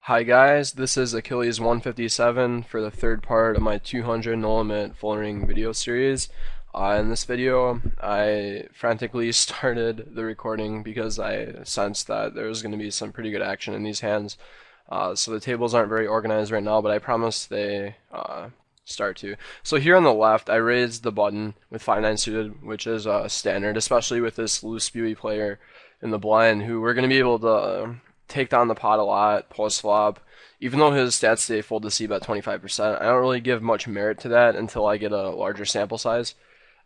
Hi guys, this is Achilles 157 for the third part of my 200 no limit full ring video series. In this video, I frantically started the recording because I sensed that there was going to be some pretty good action in these hands. So the tables aren't very organized right now, but I promise they start to. So here on the left, I raised the button with 5-9 suited, which is standard, especially with this loose spewy player in the blind, who we're going to be able to take down the pot a lot post flop. Even though his stats say fold to c bet 25%, I don't really give much merit to that until I get a larger sample size.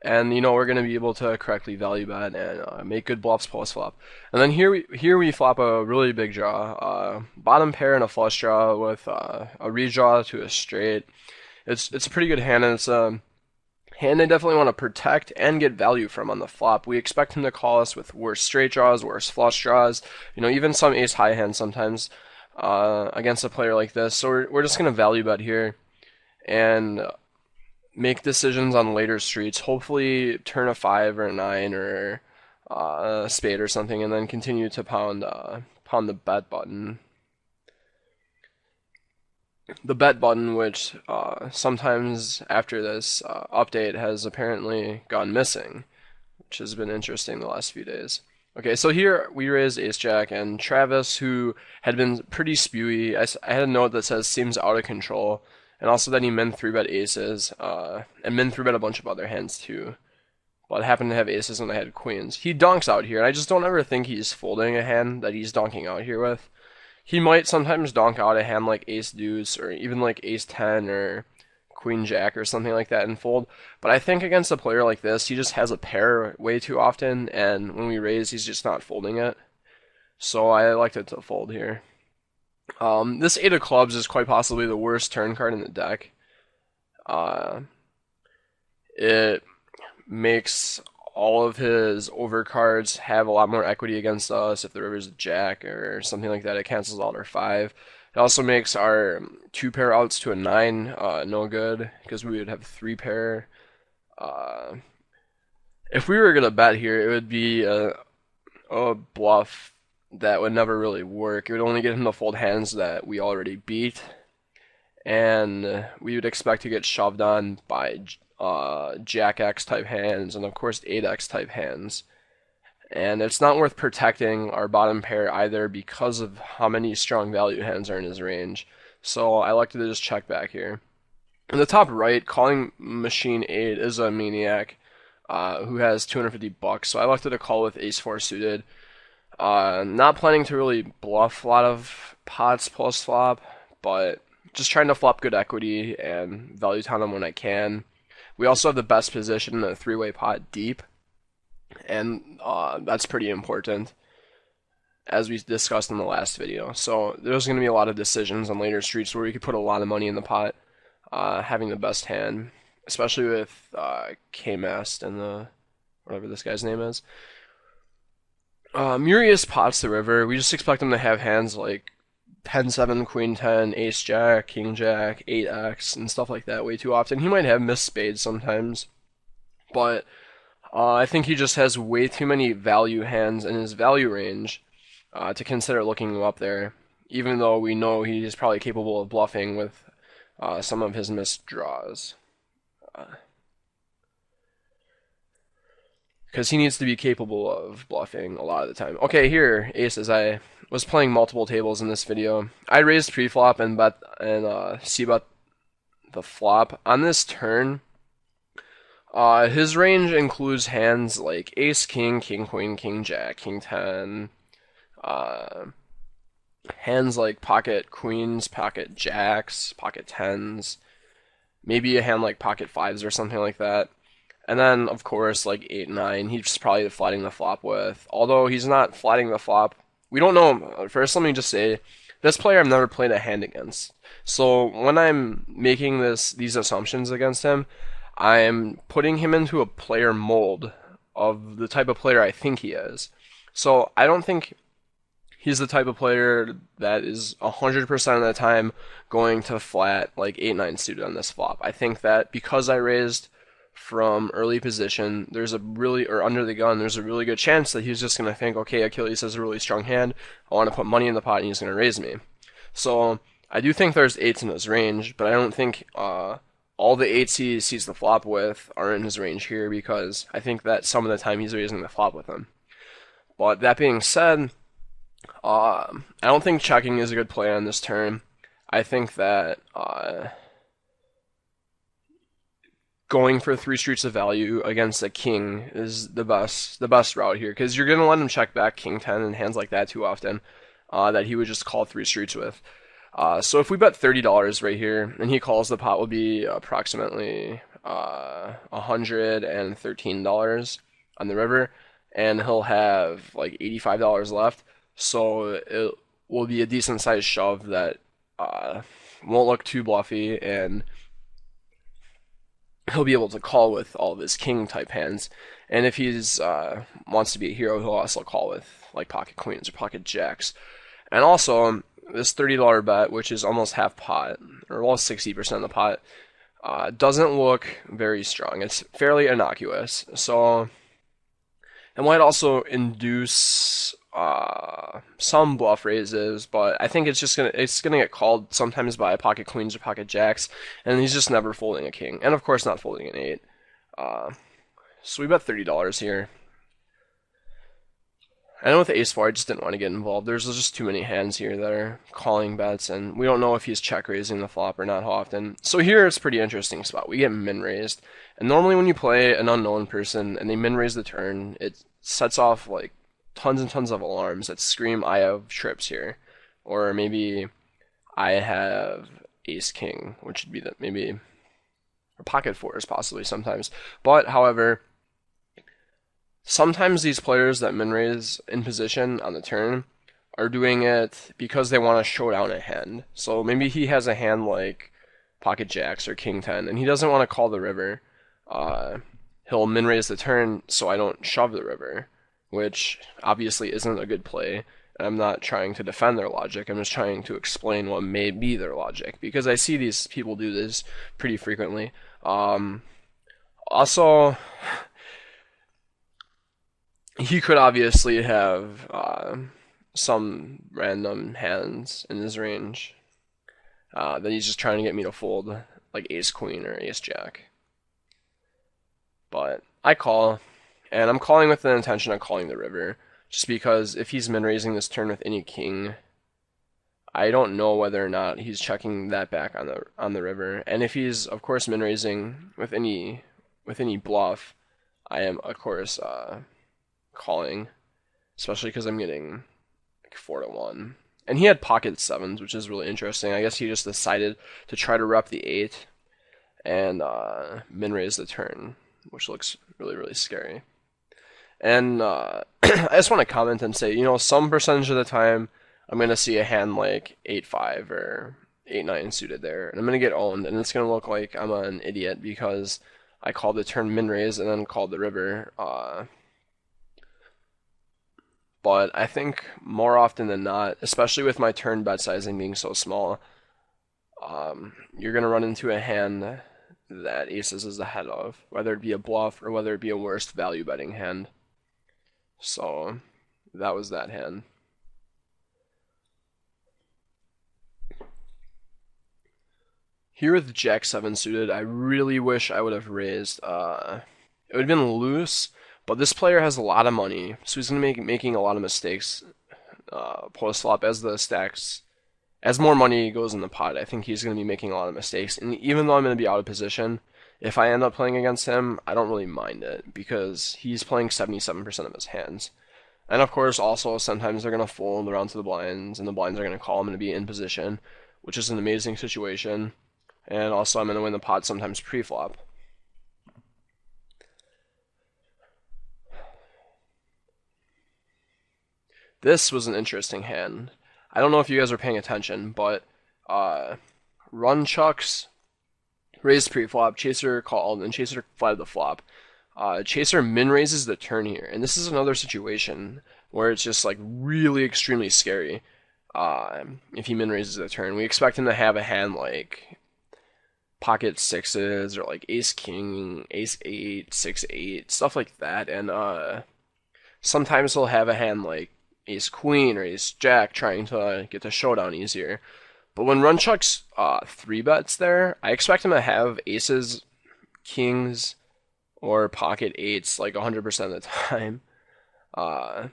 And we're going to be able to correctly value bet and make good bluffs post flop. And then here we flop a really big draw, bottom pair and a flush draw with a redraw to a straight. It's a pretty good hand, and it's a hand I definitely want to protect and get value from on the flop. We expect him to call us with worse straight draws, worse flush draws, even some ace high hands sometimes against a player like this. So we're just going to value bet here and make decisions on later streets. Hopefully turn a 5 or a 9 or a spade or something, and then continue to pound the bet button. The bet button, which sometimes after this update has apparently gone missing, which has been interesting the last few days. Okay, so here we raised ace jack, and Travis, who had been pretty spewy, I had a note that says seems out of control, and also that he min 3-bet aces, and min 3-bet a bunch of other hands too, but happened to have aces when I had queens. He donks out here, and I just don't ever think he's folding a hand that he's donking out here with. He might sometimes donk out a hand like ace deuce or even like ace 10 or queen jack or something like that and fold. But I think against a player like this, he just has a pair way too often, and when we raise, he's just not folding it. So I liked it to fold here. This 8 of clubs is quite possibly the worst turn card in the deck. It makes all of his overcards have a lot more equity against us. If the river's a jack or something like that, it cancels out our 5. It also makes our 2 pair outs to a 9 no good, because we would have 3 pair. If we were going to bet here, it would be a bluff that would never really work. It would only get him to fold hands that we already beat, and we would expect to get shoved on by Jack X type hands, and of course 8X type hands. And it's not worth protecting our bottom pair either because of how many strong value hands are in his range. So I like to just check back here. In the top right, calling machine 8 is a maniac who has 250 bucks. So I like to call with ace 4 suited. Not planning to really bluff a lot of pots post flop, but just trying to flop good equity and value ton them when I can. We also have the best position in a 3-way pot deep, and that's pretty important, as we discussed in the last video. So there's going to be a lot of decisions on later streets where we could put a lot of money in the pot, having the best hand, especially with K-Mast and the whatever this guy's name is. Murius pots the river. We just expect him to have hands like 10-7, Queen 10, Ace Jack, King Jack, 8X, and stuff like that way too often. He might have missed spades sometimes, but I think he just has way too many value hands in his value range to consider looking him up there, even though we know he's probably capable of bluffing with some of his missed draws. Because he needs to be capable of bluffing a lot of the time. Okay, here, aces. I was playing multiple tables in this video. I raised pre-flop and c-bet the flop. On this turn, his range includes hands like ace, king, king, queen, king, jack, king 10, hands like pocket queens, pocket jacks, pocket 10s, maybe a hand like pocket 5s or something like that. And then, of course, like 8, 9, he's probably flatting the flop with. Although he's not flatting the flop, we don't know. First, let me just say, this player I've never played a hand against. So when I'm making these assumptions against him, I'm putting him into a player mold of the type of player I think he is. So I don't think he's the type of player that is 100% of the time going to flat like 8, 9 suited on this flop. I think that because I raised from early position, there's a really, or under the gun, there's a really good chance that he's just going to think, okay, Achilles has a really strong hand, I want to put money in the pot and he's going to raise me. So I do think there's eights in his range, but I don't think all the eights he sees the flop with are in his range here because I think that some of the time he's raising the flop with him. But that being said, I don't think checking is a good play on this turn. I think that going for three streets of value against a king is the best route here because you're gonna let him check back king 10 and hands like that too often that he would just call three streets with. So if we bet $30 right here and he calls, the pot will be approximately $113 on the river, and he'll have like $85 left. So it will be a decent sized shove that won't look too bluffy, and he'll be able to call with all of his king type hands. And if he's wants to be a hero, he'll also call with like pocket queens or pocket jacks. And also this $30 bet, which is almost half pot, or almost 60% of the pot, doesn't look very strong. It's fairly innocuous. So it might also induce some bluff raises, but I think it's gonna get called sometimes by pocket queens or pocket jacks, and he's just never folding a king, and of course not folding an eight. So we bet $30 here. I know with ace 4 I just didn't want to get involved. There's just too many hands here that are calling bets, and we don't know if he's check raising the flop or not often. So here it's a pretty interesting spot. We get min raised, and normally when you play an unknown person and they min raise the turn, it sets off like tons and tons of alarms that scream I have trips here, or maybe I have ace king, which would be that maybe or pocket fours possibly sometimes. But however, sometimes these players that min raise in position on the turn are doing it because they want to show down a hand. So maybe he has a hand like pocket jacks or king 10 and he doesn't want to call the river. He'll min raise the turn so I don't shove the river, which obviously isn't a good play. And I'm not trying to defend their logic, I'm just trying to explain what may be their logic, because I see these people do this pretty frequently. Also, he could obviously have some random hands in his range that he's just trying to get me to fold, like ace queen or ace jack. But I call, and I'm calling with the intention of calling the river, just because if he's min raising this turn with any king, I don't know whether or not he's checking that back on the river. And if he's of course min raising with any bluff, I am of course calling, especially because I'm getting like 4-1. And he had pocket sevens, which is really interesting. I guess he just decided to try to rep the 8 and min raise the turn, which looks really, really scary. And I just want to comment and say, some percentage of the time I'm going to see a hand like 8-5 or 8-9 suited there, and I'm going to get owned, and it's going to look like I'm an idiot because I called the turn min raise and then called the river. But I think more often than not, especially with my turn bet sizing being so small, you're going to run into a hand that aces is ahead of, whether it be a bluff or whether it be a worst value betting hand. So that was that hand. Here with Jack 7 suited, I really wish I would have raised. It would have been loose, but this player has a lot of money, so he's going to be making a lot of mistakes post flop as the stacks. As more money goes in the pot, I think he's going to be making a lot of mistakes. And even though I'm going to be out of position, if I end up playing against him, I don't really mind it because he's playing 77% of his hands. And of course, also, sometimes they're going to fold around to the blinds, and the blinds are going to call him to be in position, which is an amazing situation. And also, I'm going to win the pot sometimes pre-flop. This was an interesting hand. I don't know if you guys are paying attention, but run chucks, raised pre-flop, chaser called, and chaser flatted the flop. Chaser min raises the turn here, and this is another situation where it's just like really extremely scary. If he min raises the turn, we expect him to have a hand like pocket sixes or like ace king, ace 8, 6-8, stuff like that, and sometimes he'll have a hand like ace queen or ace jack, trying to get the showdown easier. But when Run Chuck's 3-bets there, I expect him to have aces, kings, or pocket eights like 100% of the time. Uh,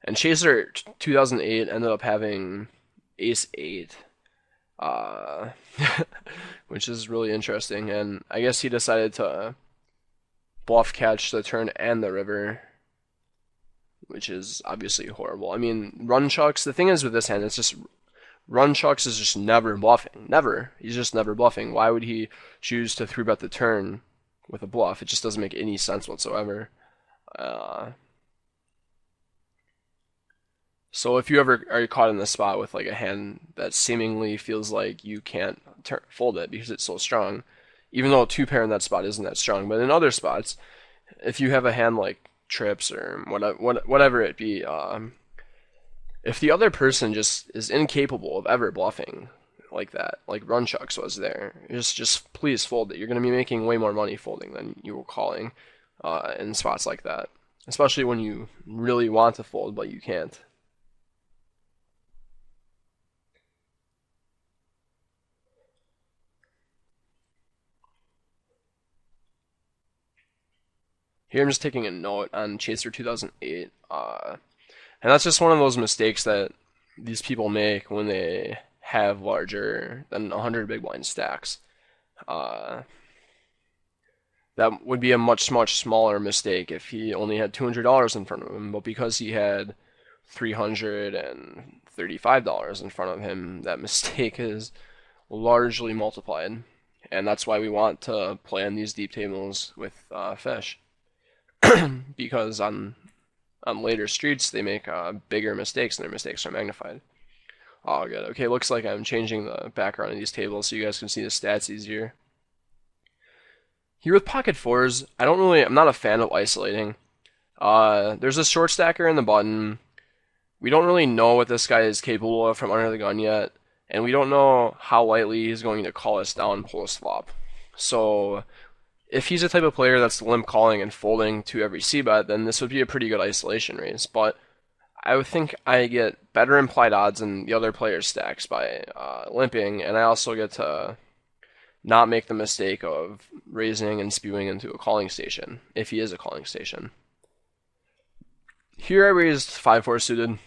and Chaser 2008 ended up having ace 8, uh, which is really interesting. And I guess he decided to bluff catch the turn and the river, which is obviously horrible. I mean, Run Chucks, the thing is with this hand, it's just Run Chucks is just never bluffing. Never. He's just never bluffing. Why would he choose to 3-bet the turn with a bluff? It just doesn't make any sense whatsoever. So if you ever are caught in the spot with like a hand that seemingly feels like you can't fold it because it's so strong, even though 2-pair in that spot isn't that strong, but in other spots, if you have a hand like trips or whatever it be, if the other person just is incapable of ever bluffing like that, like Run Chucks was there, just please fold it. You're going to be making way more money folding than you were calling in spots like that, especially when you really want to fold but you can't. Here I'm just taking a note on Chaser 2008. And that's just one of those mistakes that these people make when they have larger than 100 big blind stacks. That would be a much smaller mistake if he only had $200 in front of him, but because he had $335 in front of him, that mistake is largely multiplied. And that's why we want to play on these deep tables with fish. Because on later streets, they make bigger mistakes, and their mistakes are magnified. Oh, good. Okay, looks like I'm changing the background of these tables so you guys can see the stats easier. Here with pocket fours, I'm not a fan of isolating. There's a short stacker in the button. We don't really know what this guy is capable of from under the gun yet, and we don't know how lightly he's going to call us down post flop. So if he's the type of player that's limp calling and folding to every c-bet, then this would be a pretty good isolation raise. But I would think I get better implied odds in the other player's stacks by limping, and I also get to not make the mistake of raising and spewing into a calling station, if he is a calling station. Here I raised 5-4 suited,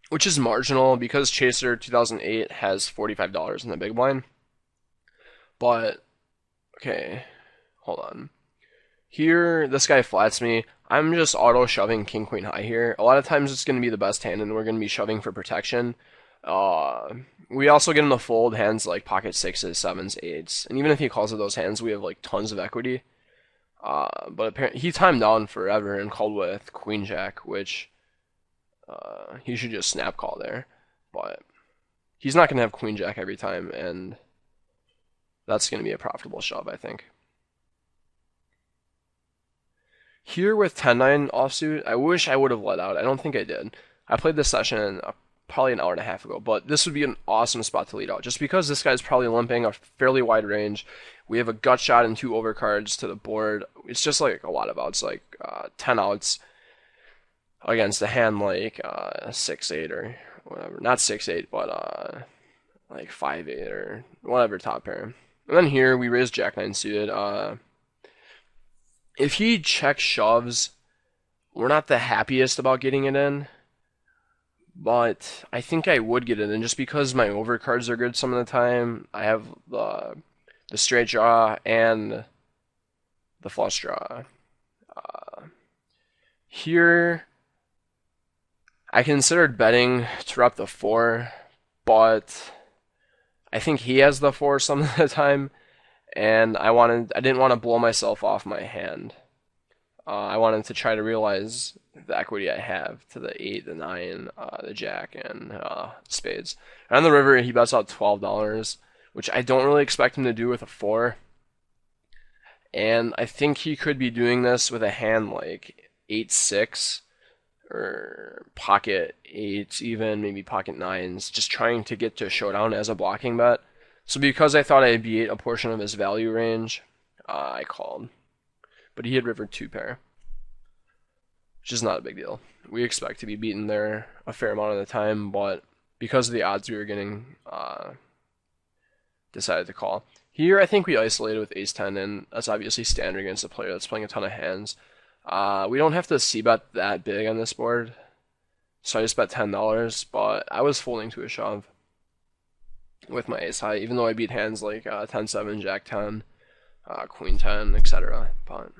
which is marginal because Chaser 2008 has $45 in the big blind. But, okay, hold on. Here, this guy flats me. I'm just auto-shoving king, queen high here. A lot of times it's going to be the best hand, and we're going to be shoving for protection. We also get him to fold hands like pocket 6s, 7s, 8s. And even if he calls it those hands, we have like tons of equity. But apparently he timed down forever and called with queen jack, which he should just snap call there. But he's not going to have queen jack every time, and that's going to be a profitable shove, I think. Here with 10-9 offsuit, I wish I would have let out. I don't think I did. I played this session probably an hour and a half ago, but this would be an awesome spot to lead out. Just because this guy's probably limping a fairly wide range, we have a gut shot and 2 overcards to the board. It's just like a lot of outs, like 10 outs against a hand like 6-8 or whatever. Not 6-8, but like 5-8 or whatever top pair. And then here we raise jack-9 suited. If he check shoves, we're not the happiest about getting it in, but I think I would get it in just because my overcards are good some of the time. I have the straight draw and the flush draw. Here, I considered betting to rep the 4, but I think he has the 4 some of the time. And I didn't want to blow myself off my hand. I wanted to try to realize the equity I have to the 8, the 9, the jack, and spades. And on the river, he bets out $12, which I don't really expect him to do with a 4. And I think he could be doing this with a hand like 8-6 or pocket 8s, even maybe pocket 9s, just trying to get to showdown as a blocking bet. So because I thought I beat a portion of his value range, I called. But he had river 2 pair, which is not a big deal. we expect to be beaten there a fair amount of the time, but because of the odds we were getting, decided to call. Here, I think we isolated with ace-10, and that's obviously standard against a player that's playing a ton of hands. We don't have to c-bet that big on this board, so I just bet $10, but I was folding to a shove with my ace-high, even though I beat hands like 10-7, Jack-10, Queen-10, etc. But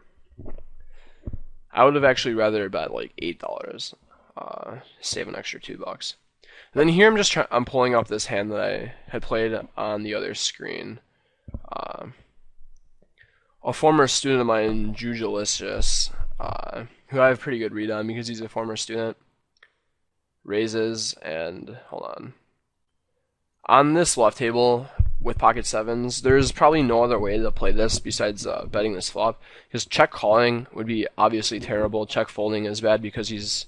I would have actually rather bet like $8, save an extra $2. And then here I'm pulling up this hand that I had played on the other screen. A former student of mine, Jujulicious, who I have pretty good read on because he's a former student, raises, and hold on. On this left table with pocket sevens, there's probably no other way to play this besides betting this flop, because check calling would be obviously terrible. Check folding is bad because he's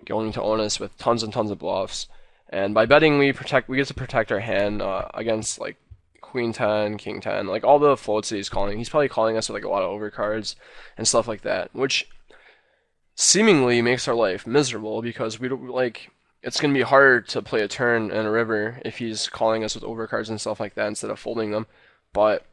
going to own us with tons and tons of bluffs. And by betting, we get to protect our hand against like Queen 10, King 10, like all the floats that he's calling. He's probably calling us with like a lot of overcards and stuff like that, which seemingly makes our life miserable because we don't like. It's going to be harder to play a turn and a river if he's calling us with overcards and stuff like that instead of folding them. But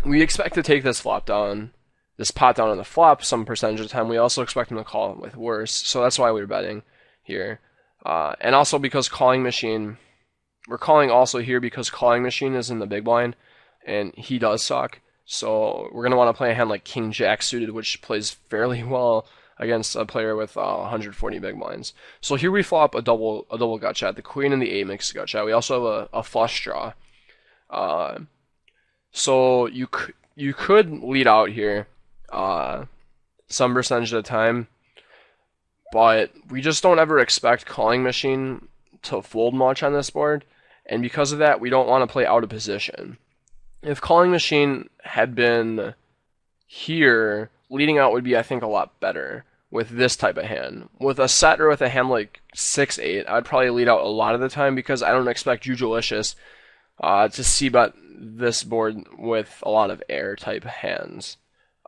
we expect to take this flop down, this pot down on the flop some percentage of the time. We also expect him to call with worse, so that's why we're betting here. And also because calling machine, we're calling also here because calling machine is in the big blind, and he does suck. So we're going to want to play a hand like King Jack suited, which plays fairly well against a player with 140 big blinds. So here we flop a double gut shot. The queen and the 8 makes a gut shot. We also have a flush draw. So you could lead out here some percentage of the time, but we just don't ever expect calling machine to fold much on this board, and because of that, we don't want to play out of position. If calling machine had been here, leading out would be, I think, a lot better with this type of hand. With a set or with a hand like 6-8, I'd probably lead out a lot of the time because I don't expect Jujulicious to c-bet this board with a lot of air type hands.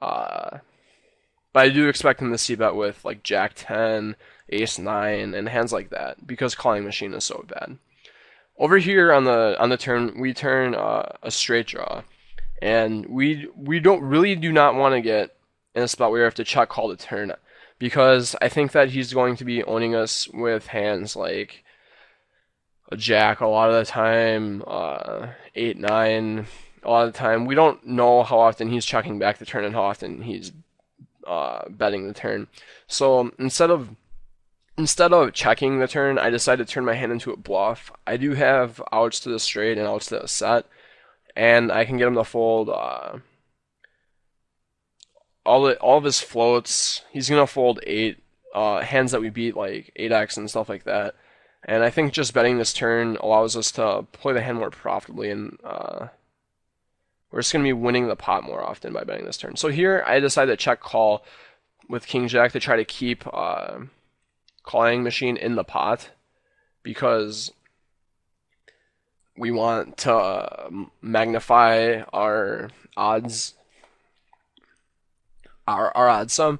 But I do expect him to c-bet with like Jack 10, Ace 9, and hands like that because calling machine is so bad. Over here on the turn, we turn a straight draw, and we do not want to get in a spot where we have to check call the turn, because I think that he's going to be owning us with hands like a Jack a lot of the time, 8, 9 a lot of the time. We don't know how often he's checking back the turn and how often he's betting the turn. So instead of checking the turn, I decided to turn my hand into a bluff. I do have outs to the straight and outs to the set, and I can get him to fold all of his floats. He's gonna fold 8 hands that we beat, like 8x and stuff like that. And I think just betting this turn allows us to play the hand more profitably, and we're just gonna be winning the pot more often by betting this turn. So here I decided to check call with King Jack to try to keep calling machine in the pot, because we want to magnify our odds, our odds sum.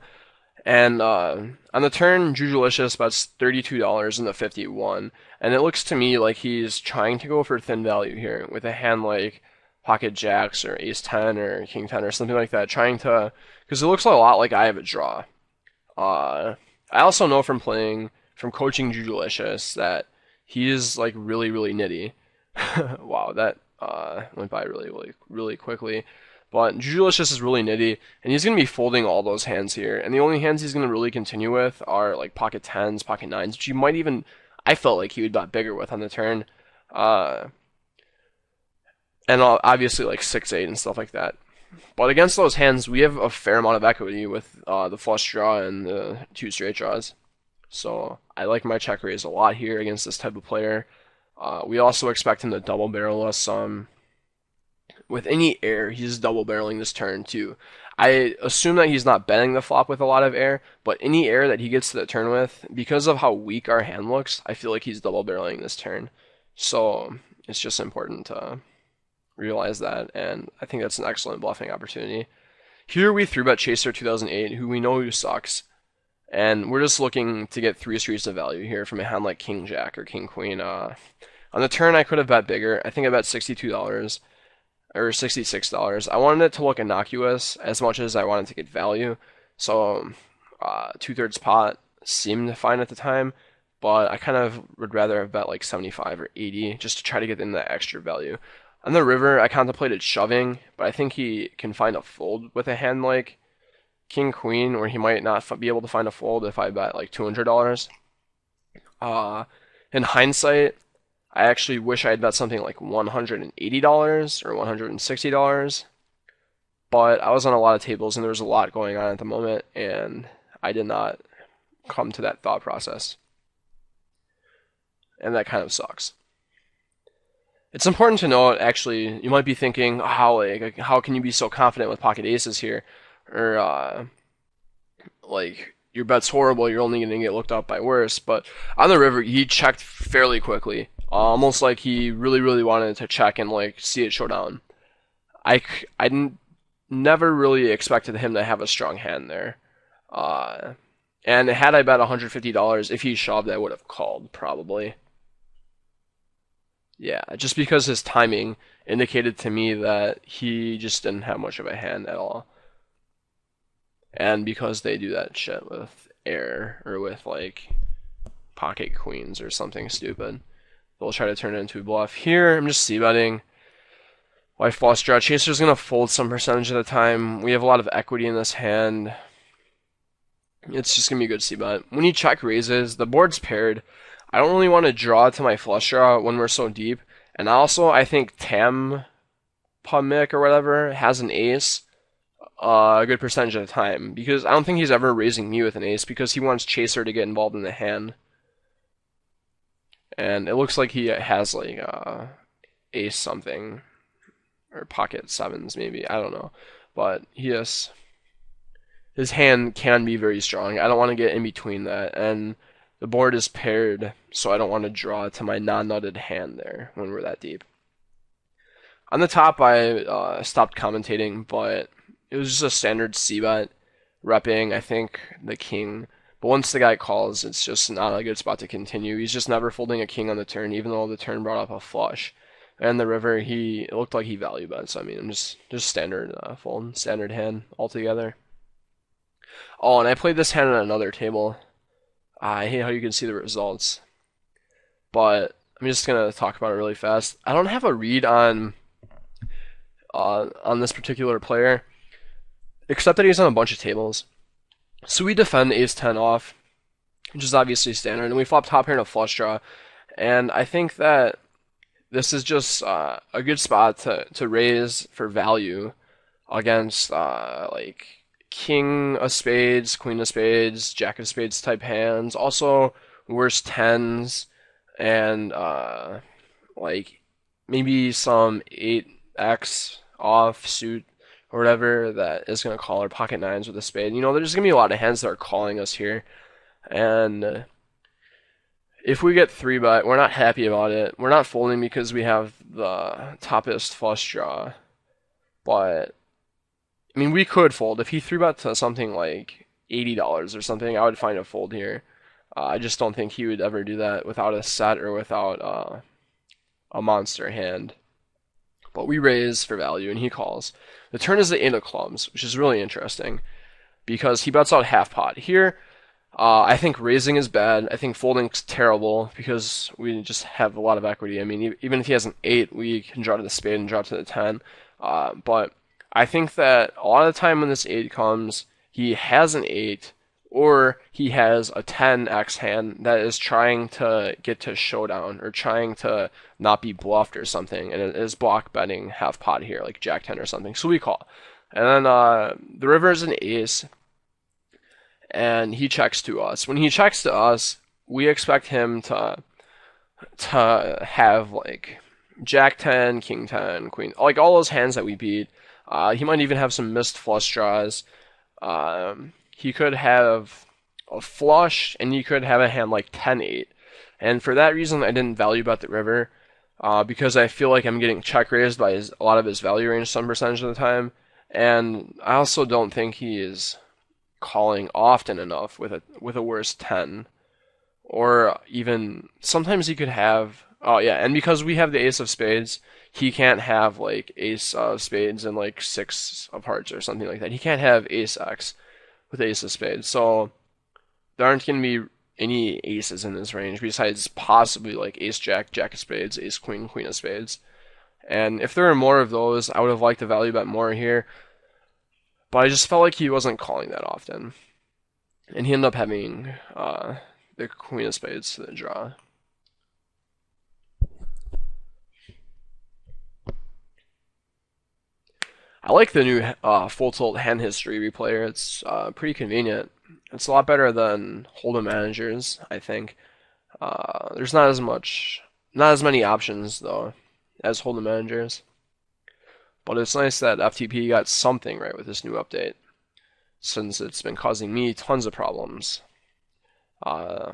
And on the turn, Jujulicious bets $32 in the 51, and it looks to me like he's trying to go for thin value here with a hand like pocket jacks or ace 10 or king 10 or something like that, trying to, because it looks a lot like I have a draw. I also know from coaching Jujulicious that he is like really nitty. Wow, that went by really quickly. But Jujulicious is really nitty, and he's going to be folding all those hands here. And the only hands he's going to really continue with are like pocket 10s, pocket 9s, which you might even, I felt like he would bet bigger with on the turn. And obviously like 6-8 and stuff like that. But against those hands, we have a fair amount of equity with the flush draw and the 2 straight draws. So I like my check raise a lot here against this type of player. We also expect him to double barrel us some. With any air, he's double barreling this turn too. I assume that he's not betting the flop with a lot of air, but any air that he gets to the turn with, because of how weak our hand looks, I feel like he's double barreling this turn. So it's just important to realize that, and I think that's an excellent bluffing opportunity. Here we 3-bet Chaser 2008, who we know who sucks, And we're just looking to get 3 streets of value here from a hand like King Jack or King Queen. On the turn, I could have bet bigger. I think I bet $62 or $66. I wanted it to look innocuous as much as I wanted to get value. So 2/3 pot seemed fine at the time, but I kind of would rather have bet like 75 or 80 just to try to get in that extra value. On the river, I contemplated shoving, but I think he can find a fold with a hand like King Queen, where he might not be able to find a fold if I bet like $200. In hindsight, I actually wish I had bet something like $180 or $160, but I was on a lot of tables and there was a lot going on at the moment, and I did not come to that thought process. And that kind of sucks. It's important to note, actually, you might be thinking, how can you be so confident with pocket aces here? Or, like, your bet's horrible, you're only going to get looked up by worse. But on the river, he checked fairly quickly. Almost like he really, really wanted to check and, like, see it show down. I never really expected him to have a strong hand there. And had I bet $150, if he shoved, I would have called, probably. Yeah, just because his timing indicated to me that he just didn't have much of a hand at all. And because they do that shit with air or with like pocket queens or something stupid, they'll try to turn it into a bluff. Here, I'm just c-betting. White flush draw. Chaser's gonna fold some percentage of the time. We have a lot of equity in this hand. It's just gonna be a good c-bet. When he check raises, the board's paired. I don't really want to draw to my flush draw when we're so deep. And also, I think Tam Pumik or whatever has an ace a good percentage of the time, because I don't think he's ever raising me with an ace because he wants Chaser to get involved in the hand. And it looks like he has like ace something or pocket sevens maybe, I don't know. But his hand can be very strong. I don't want to get in between that, and the board is paired, so I don't want to draw to my non-nutted hand there when we're that deep. On the top, I stopped commentating, but it was just a standard c-bet, repping, I think, the king. But once the guy calls, it's just not a good spot to continue. He's just never folding a king on the turn, even though the turn brought up a flush. And the river, it looked like he value bet, so I mean, just standard fold, standard hand altogether. Oh, and I played this hand on another table. I hate how you can see the results, but I'm just gonna talk about it really fast. I don't have a read on this particular player, except that he's on a bunch of tables. So we defend ace-10 off, which is obviously standard, and we flop top pair in a flush draw. And I think that this is just a good spot to raise for value against like king of spades, queen of spades, jack of spades type hands. Also, worse tens, and like maybe some 8x offsuit or whatever that is going to call our pocket nines with a spade. You know, there's going to be a lot of hands that are calling us here. And if we get 3-bet, we're not happy about it. We're not folding because we have the toppest flush draw. But I mean, we could fold. If he 3-bet to something like $80 or something, I would find a fold here. I just don't think he would ever do that without a set or without a monster hand. But we raise for value, and he calls. The turn is the 8 of clubs, which is really interesting, because he bets out half pot. Here, I think raising is bad. I think folding's terrible, because we just have a lot of equity. I mean, even if he has an 8, we can draw to the spade and draw to the 10. But I think that a lot of the time when this 8 comes, he has an 8, or he has a 10x hand that is trying to get to showdown, or trying to not be bluffed or something, and it is block betting half pot here, like jack 10 or something. So we call. And then the river is an ace, and he checks to us. When he checks to us, we expect him to have like jack 10, king 10, queen, like all those hands that we beat. He might even have some missed flush draws. He could have a flush, and he could have a hand like 10-8. And for that reason, I didn't value bet the river, because I feel like I'm getting check raised by a lot of his value range some percentage of the time. And I also don't think he is calling often enough with a worse 10. Or even sometimes he could have, oh yeah, and because we have the ace of spades, he can't have like ace of spades and like six of hearts or something like that. He can't have ace X with ace of spades. So there aren't going to be any aces in his range besides possibly like ace jack, jack of spades, ace queen, queen of spades. And if there were more of those, I would have liked to value bet more here. But I just felt like he wasn't calling that often. And he ended up having the queen of spades to the draw. I like the new full tilt hand history replayer. It's pretty convenient. It's a lot better than Holdem managers, I think. There's not as many options though as Holdem managers. But it's nice that FTP got something right with this new update, since it's been causing me tons of problems. Uh,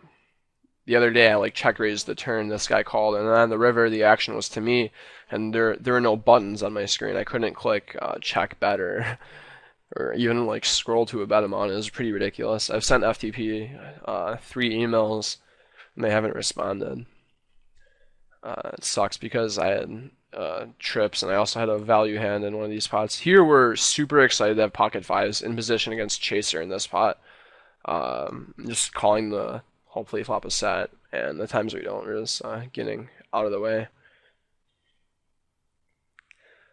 the other day I like check raised the turn this guy called, and then on the river the action was to me, and there were no buttons on my screen. I couldn't click check bet or even like scroll to a bet amount. It was pretty ridiculous. I've sent FTP 3 emails and they haven't responded. It sucks because I had trips and I also had a value hand in one of these pots. Here we're super excited to have pocket fives in position against chaser in this pot. Just calling the hopefully flop a set, and the times we don't, we're just getting out of the way.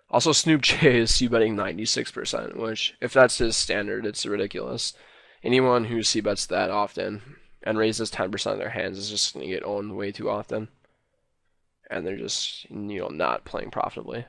Also, Snoop J is c-betting 96%, which, if that's his standard, it's ridiculous. Anyone who c-bets that often and raises 10% of their hands is just going to get owned way too often. And they're just, not playing profitably.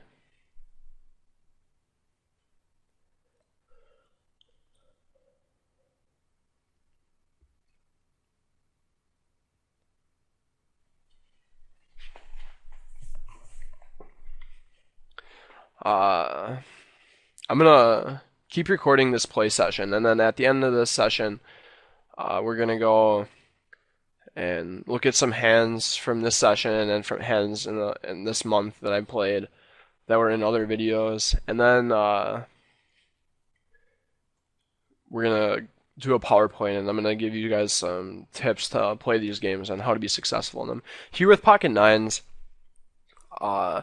I'm gonna keep recording this play session, and then at the end of this session, we're gonna go and look at some hands from this session and from hands in this month that I played that were in other videos, and then we're gonna do a PowerPoint, and I'm gonna give you guys some tips to play these games and how to be successful in them. Here with pocket nines, uh,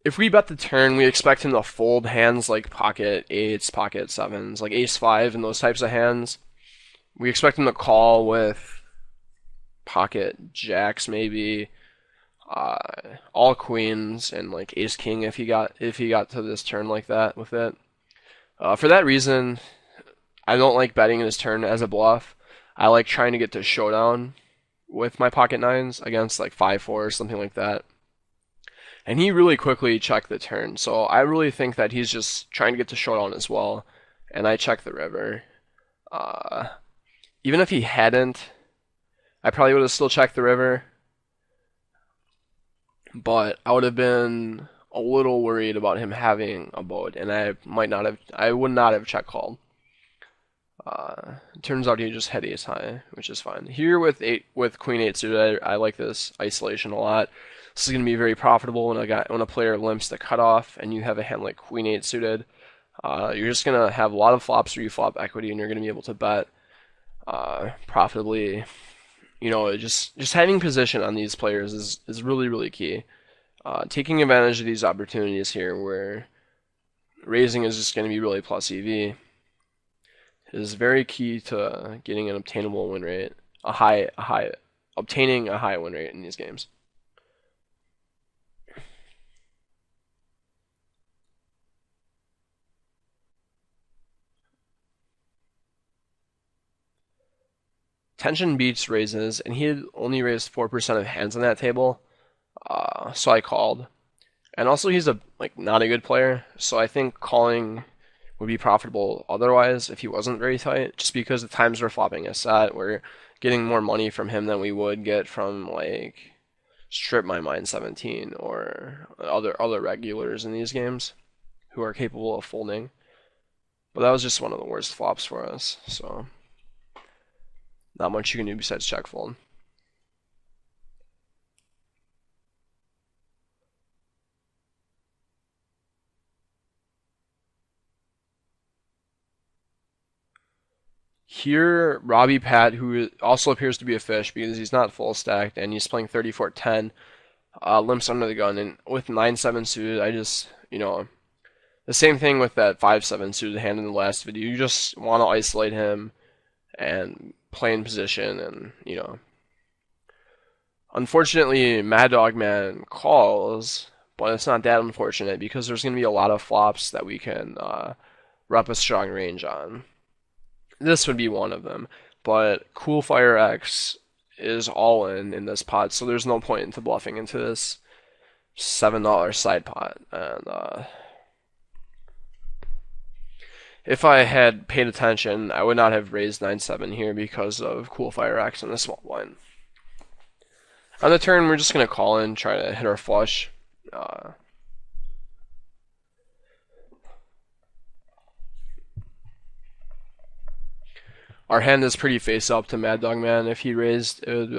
if we bet the turn, we expect him to fold hands like pocket eights, pocket sevens, like ace five, and those types of hands. We expect him to call with pocket jacks, maybe all queens, and like ace king if he got to this turn like that with it. For that reason, I don't like betting in his turn as a bluff. I like trying to get to showdown with my pocket nines against like 5-4 or something like that. And he really quickly checked the turn, so I really think that he's just trying to get to showdown as well. And I checked the river. Even if he hadn't, I probably would have still checked the river. But I would have been a little worried about him having a boat, and I would not have check called. It turns out he just had ace high, which is fine. Here with queen eight suited, I like this isolation a lot. This is going to be very profitable when a player limps the cutoff and you have a hand like queen eight suited. You're just going to have a lot of flops or you flop equity, and you're going to be able to bet profitably. Just having position on these players is really, really key. Taking advantage of these opportunities here where raising is just going to be really plus EV is very key to getting an obtainable win rate, obtaining a high win rate in these games. Tension beats raises, and he had only raised 4% of hands on that table, so I called. And also, he's not a good player, so I think calling would be profitable otherwise if he wasn't very tight, just because the times we're flopping a set, we're getting more money from him than we would get from like Strip My Mind 17 or other regulars in these games who are capable of folding. But that was just one of the worst flops for us, so not much you can do besides check fold. Here, Robbie Pat, who also appears to be a fish because he's not full stacked and he's playing 34-10, limps under the gun. And with 9-7 suited, I just, the same thing with that 5-7 suited hand in the last video. You just want to isolate him and play in position and, Unfortunately, Mad Dog Man calls, but it's not that unfortunate because there's going to be a lot of flops that we can rep a strong range on. This would be one of them, but Cool Fire X is all in this pot, so there's no point into bluffing into this $7 side pot. And if I had paid attention, I would not have raised 9-7 here because of Cool Fire X and the small blind. On the turn, we're just going to call in, try to hit our flush. Our hand is pretty face up to Mad Dog Man. If he raised, it'd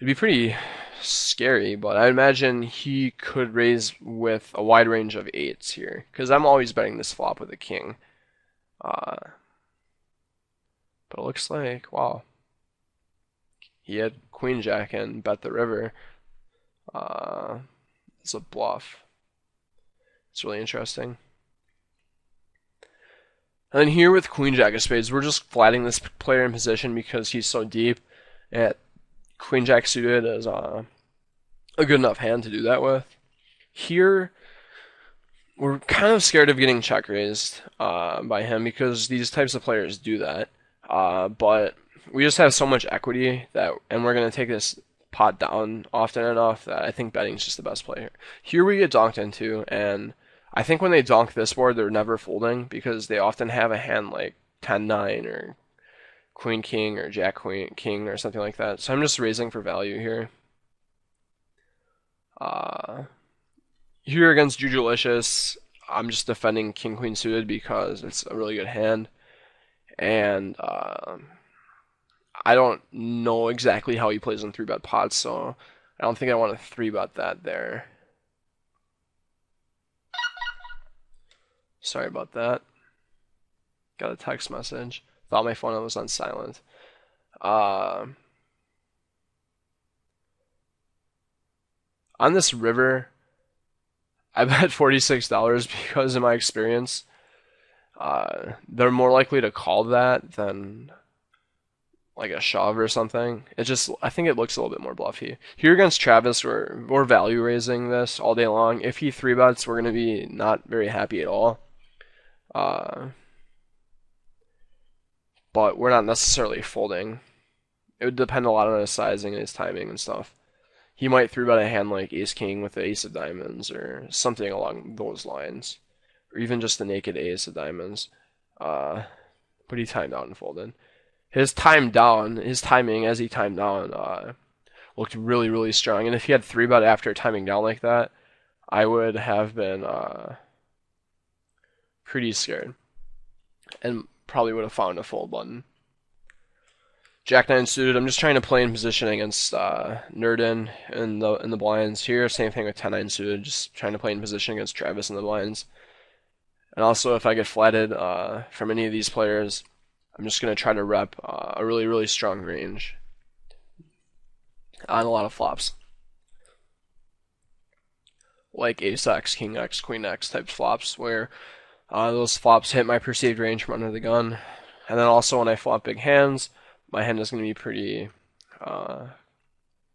be pretty scary, but I imagine he could raise with a wide range of 8s here, because I'm always betting this flop with a king. But it looks like, wow, he had Queen Jack and bet the river. It's a bluff. It's really interesting. And then here with Queen Jack of Spades, we're just flatting this player in position because he's so deep. And Queen Jack suited is a good enough hand to do that with. Here, we're kind of scared of getting check raised by him because these types of players do that. But we just have so much equity and we're going to take this pot down often enough that I think betting's just the best play here. Here we get donked into, and I think when they donk this board, they're never folding because they often have a hand like 10-9 or Queen King or Jack Queen King or something like that. So I'm just raising for value here. Here against Jujulicious, I'm just defending King Queen suited because it's a really good hand, and I don't know exactly how he plays in 3-bet pots, so I don't think I want to 3-bet that there. Sorry about that. Got a text message. Thought my phone was on silent. On this river, I bet $46 because in my experience, they're more likely to call that than like a shove or something. I think it looks a little bit more bluffy. Here against Travis, we're value raising this all day long. If he 3-bets, we're going to be not very happy at all. But we're not necessarily folding. It would depend a lot on his sizing and his timing and stuff. He might 3-bet a hand like Ace King with the Ace of Diamonds or something along those lines, or even just the naked Ace of Diamonds. But he timed out and folded. His timing as he timed down looked really, really strong. And if he had 3-bet after timing down like that, I would have been pretty scared and probably would have found a fold button. Jack 9 suited. I'm just trying to play in position against Nerdin in the blinds here. Same thing with 10-9 suited. Just trying to play in position against Travis in the blinds. And also, if I get flatted from any of these players, I'm just going to try to rep a really, really strong range on a lot of flops. Like Ace X, King X, Queen X type flops, where those flops hit my perceived range from under the gun. And then also when I flop big hands, my hand is going to be pretty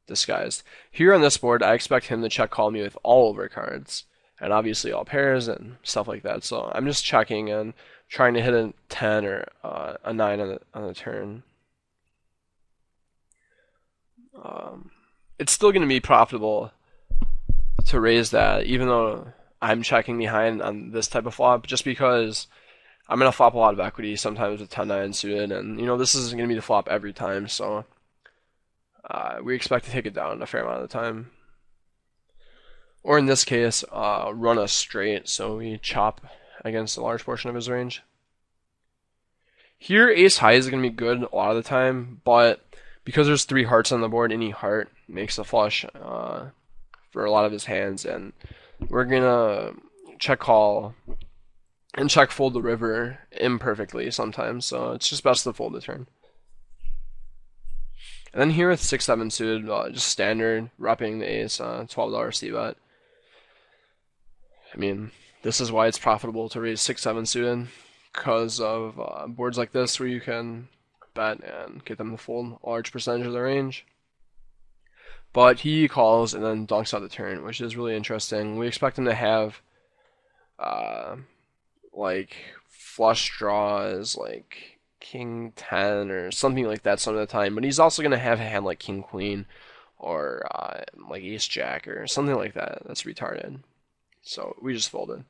disguised. Here on this board, I expect him to check call me with all over cards, and obviously all pairs and stuff like that. So I'm just checking and trying to hit a 10 or a 9 on the turn. It's still going to be profitable to raise that, even though I'm checking behind on this type of flop, just because I'm going to flop a lot of equity sometimes with 10-9 suited, and this is going to be the flop every time, so we expect to take it down a fair amount of the time. Or in this case, run a straight, so we chop against a large portion of his range. Here, ace high is going to be good a lot of the time, but because there's 3 hearts on the board, any heart makes a flush for a lot of his hands, and we're going to check call and check fold the river imperfectly sometimes, so it's just best to fold the turn. And then here with 6-7 suited, just standard, repping the ace, $12 c-bet. I mean, this is why it's profitable to raise 6-7 suited, because of boards like this where you can bet and get them to fold a large percentage of the range. But he calls and then dunks out the turn, which is really interesting. We expect him to have like flush draws, like King 10 or something like that some of the time. But he's also going to have a hand like King Queen or like Ace Jack or something like that. That's retarded. So we just folded.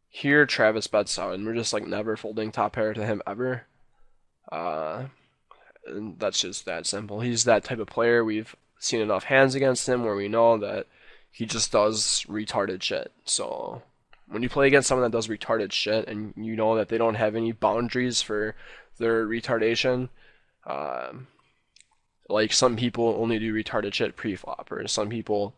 Here Travis bets out, and we're just like never folding top pair to him ever. And that's just that simple. He's that type of player. We've seen enough hands against him where we know that he just does retarded shit. So when you play against someone that does retarded shit and you know that they don't have any boundaries for their retardation, like some people only do retarded shit pre-flop, or some people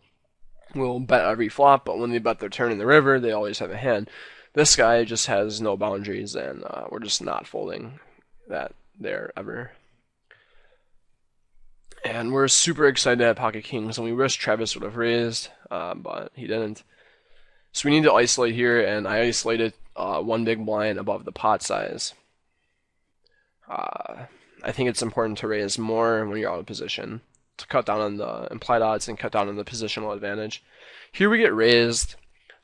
will bet every flop, but when they bet their turn in the river, they always have a hand. This guy just has no boundaries, and we're just not folding that there ever. And we're super excited to have pocket kings, and we wish Travis would have raised, but he didn't. So we need to isolate here, and I isolated one big blind above the pot size. I think it's important to raise more when you're out of position, to cut down on the implied odds and cut down on the positional advantage. Here we get raised.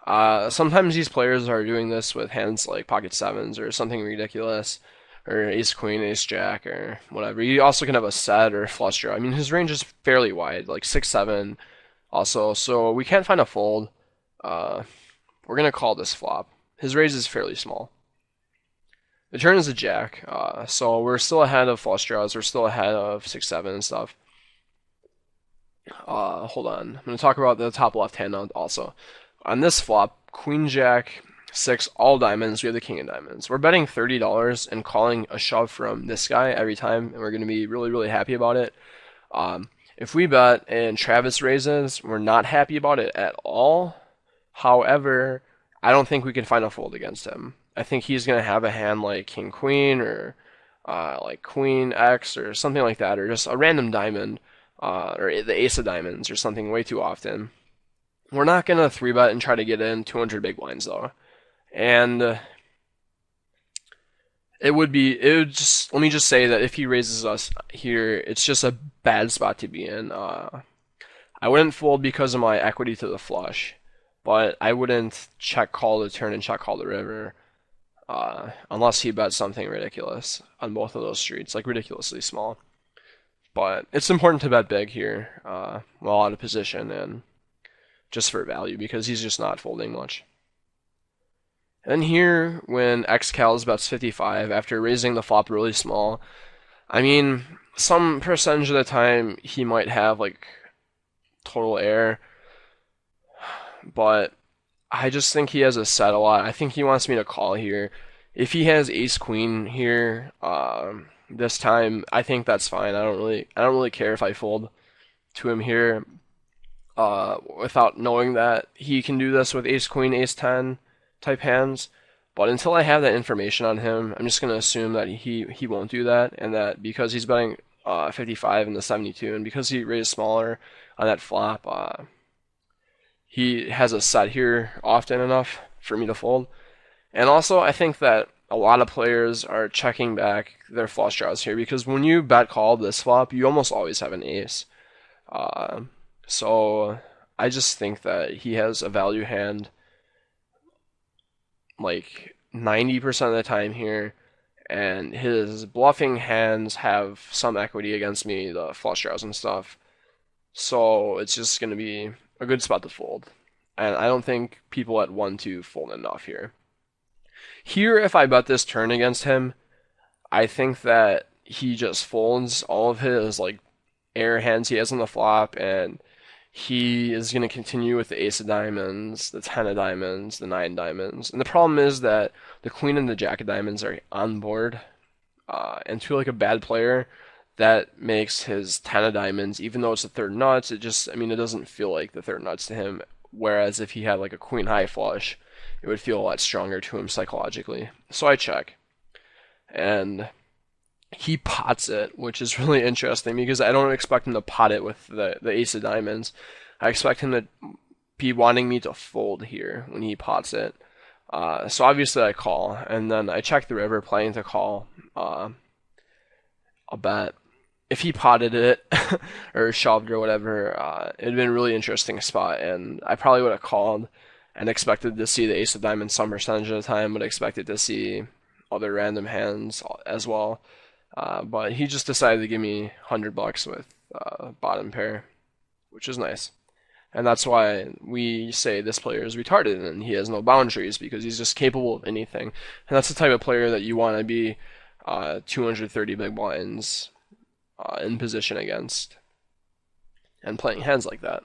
Sometimes these players are doing this with hands like pocket sevens or something ridiculous, or ace queen, ace jack, or whatever. You also can have a set or flush draw. I mean, his range is fairly wide, like 6-7 also, so we can't find a fold. We're going to call this flop. His raise is fairly small. The turn is a jack, so we're still ahead of flush draws. We're still ahead of 6-7 and stuff. Hold on. I'm going to talk about the top left hand now also. On this flop, queen jack, 6, all diamonds, we have the king of diamonds. We're betting $30 and calling a shove from this guy every time, and we're going to be really, really happy about it. If we bet and Travis raises, we're not happy about it at all. However, I don't think we can find a fold against him. I think he's going to have a hand like king queen or like queen x or something like that, or just a random diamond or the ace of diamonds or something way too often. We're not going to 3-bet and try to get in 200 big blinds though. And let me just say that if he raises us here, it's just a bad spot to be in. I wouldn't fold because of my equity to the flush, but I wouldn't check call the turn and check call the river unless he bets something ridiculous on both of those streets, like ridiculously small. But it's important to bet big here while out of position and just for value, because he's just not folding much. And here, when X-Cals bets 55 after raising the flop really small, I mean, some percentage of the time he might have like total air, but I just think he has a set a lot. I think he wants me to call here. If he has ace queen here this time, I think that's fine. I don't really care if I fold to him here without knowing that he can do this with ace queen, ace 10 type hands. But until I have that information on him, I'm just going to assume that he won't do that, and that because he's betting 55 in the 72, and because he raised smaller on that flop, he has a set here often enough for me to fold. And also, I think that a lot of players are checking back their flush draws here, because when you bet call this flop, you almost always have an ace. So I just think that he has a value hand like 90% of the time here, and his bluffing hands have some equity against me, the flush draws and stuff. So it's just going to be a good spot to fold. And I don't think people at 1-2 fold enough here. Here, if I bet this turn against him, I think that he just folds all of his like air hands he has on the flop, and he is going to continue with the ace of diamonds, the 10 of diamonds, the 9 diamonds. And the problem is that the queen and the jack of diamonds are on board. And to like a bad player, that makes his 10 of diamonds, even though it's the third nuts, it doesn't feel like the third nuts to him whereas if he had like a queen high flush, it would feel a lot stronger to him psychologically. So I check, and he pots it, which is really interesting because I don't expect him to pot it with the ace of diamonds. I expect him to be wanting me to fold here when he pots it. So obviously I call, and then I check the river, planning to call a bet. If he potted it or shoved or whatever, it'd been a really interesting spot, and I probably would have called and expected to see the ace of diamonds some percentage of the time, but expected to see other random hands as well. But he just decided to give me $100 with bottom pair, which is nice. And that's why we say this player is retarded and he has no boundaries, because he's just capable of anything. And that's the type of player that you want to be 230 big blinds in position against and playing hands like that.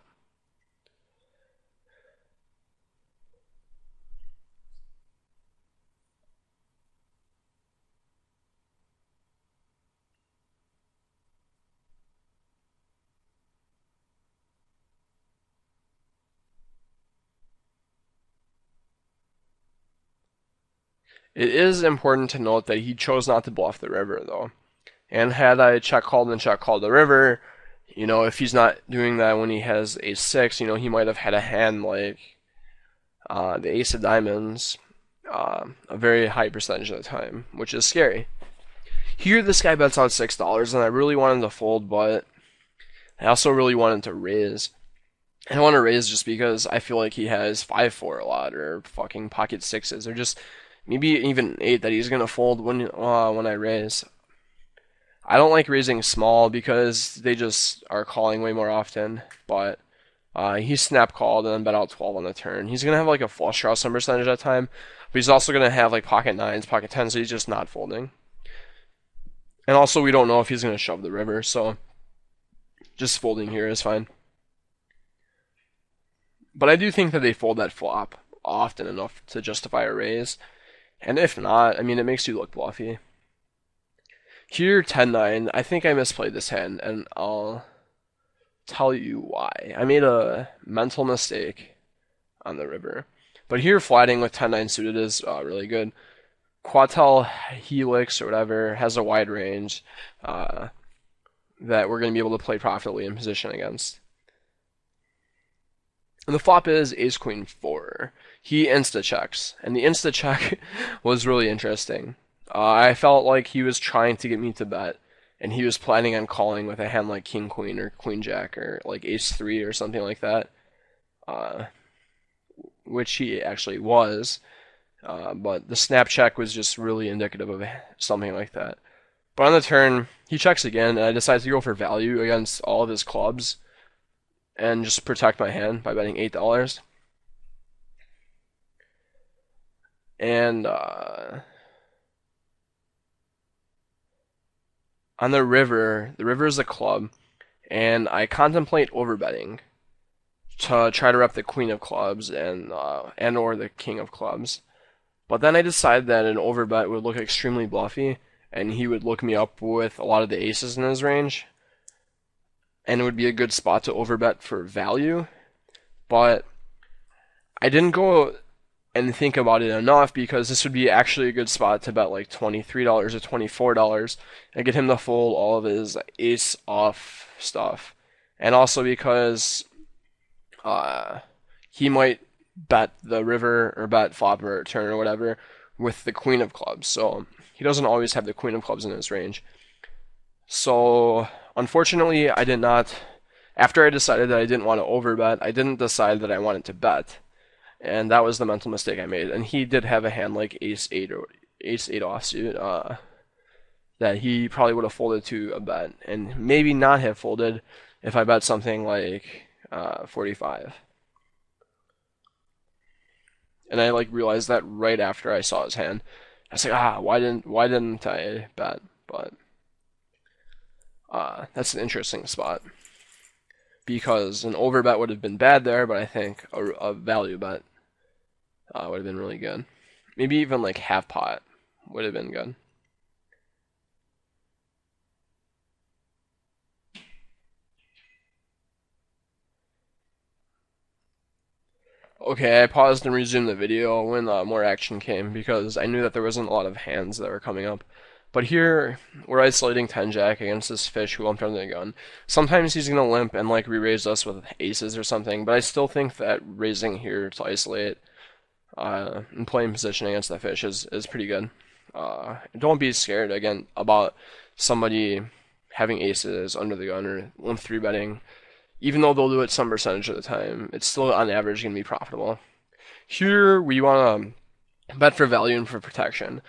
It is important to note that he chose not to bluff the river, though. And had I check called and check called the river, if he's not doing that when he has ace six, he might have had a hand like the ace of diamonds a very high percentage of the time, which is scary. Here, this guy bets out $6, and I really wanted to fold, but I also really wanted to raise. And I want to raise just because I feel like he has 5-4 a lot, or fucking pocket sixes, or just maybe even 8 that he's gonna fold when I raise. I don't like raising small because they just are calling way more often, but he snap called and then bet out 12 on the turn. He's gonna have like a flush draw some percentage of that time, but he's also gonna have like pocket nines, pocket tens, so he's just not folding. And also, we don't know if he's gonna shove the river, so just folding here is fine. But I do think that they fold that flop often enough to justify a raise. And if not, I mean, it makes you look bluffy. Here, 10-9, I think I misplayed this hand, and I'll tell you why. I made a mental mistake on the river. But here, flatting with 10-9 suited is really good. Quatel Helix or whatever has a wide range that we're going to be able to play profitably in position against. And the flop is ace queen 4. He insta checks, and the insta check was really interesting. I felt like he was trying to get me to bet, and he was planning on calling with a hand like king queen or queen jack or like ace 3 or something like that, which he actually was. But the snap check was just really indicative of something like that. But on the turn, he checks again, and I decide to go for value against all of his clubs and just protect my hand by betting $8. And on the river is a club, and I contemplate overbetting to try to rep the queen of clubs and or the king of clubs. But then I decide that an overbet would look extremely bluffy, and he would look me up with a lot of the aces in his range, and it would be a good spot to overbet for value. But I didn't go and think about it enough, because this would be actually a good spot to bet like $23 or $24 and get him to fold all of his ace off stuff. And also because he might bet the river or bet flop or turn or whatever with the queen of clubs. So he doesn't always have the queen of clubs in his range. So unfortunately, I did not. After I decided that I didn't want to overbet, I didn't decide that I wanted to bet. And that was the mental mistake I made. And he did have a hand like ace 8 or ace 8 offsuit that he probably would have folded to a bet, and maybe not have folded if I bet something like 45. And I like realized that right after I saw his hand. I was like, why didn't I bet? But that's an interesting spot, because an overbet would have been bad there, but I think a value bet would have been really good. Maybe even like half pot would have been good. Okay, I paused and resumed the video when more action came because I knew that there wasn't a lot of hands that were coming up. But here, we're isolating 10 jack against this fish who lumped under the gun. Sometimes he's gonna limp and like re-raise us with aces or something, but I still think that raising here to isolate and playing position against that fish is pretty good. Don't be scared again about somebody having aces under the gun or limp 3-betting. Even though they'll do it some percentage of the time, it's still on average going to be profitable. Here we want to bet for value and for protection.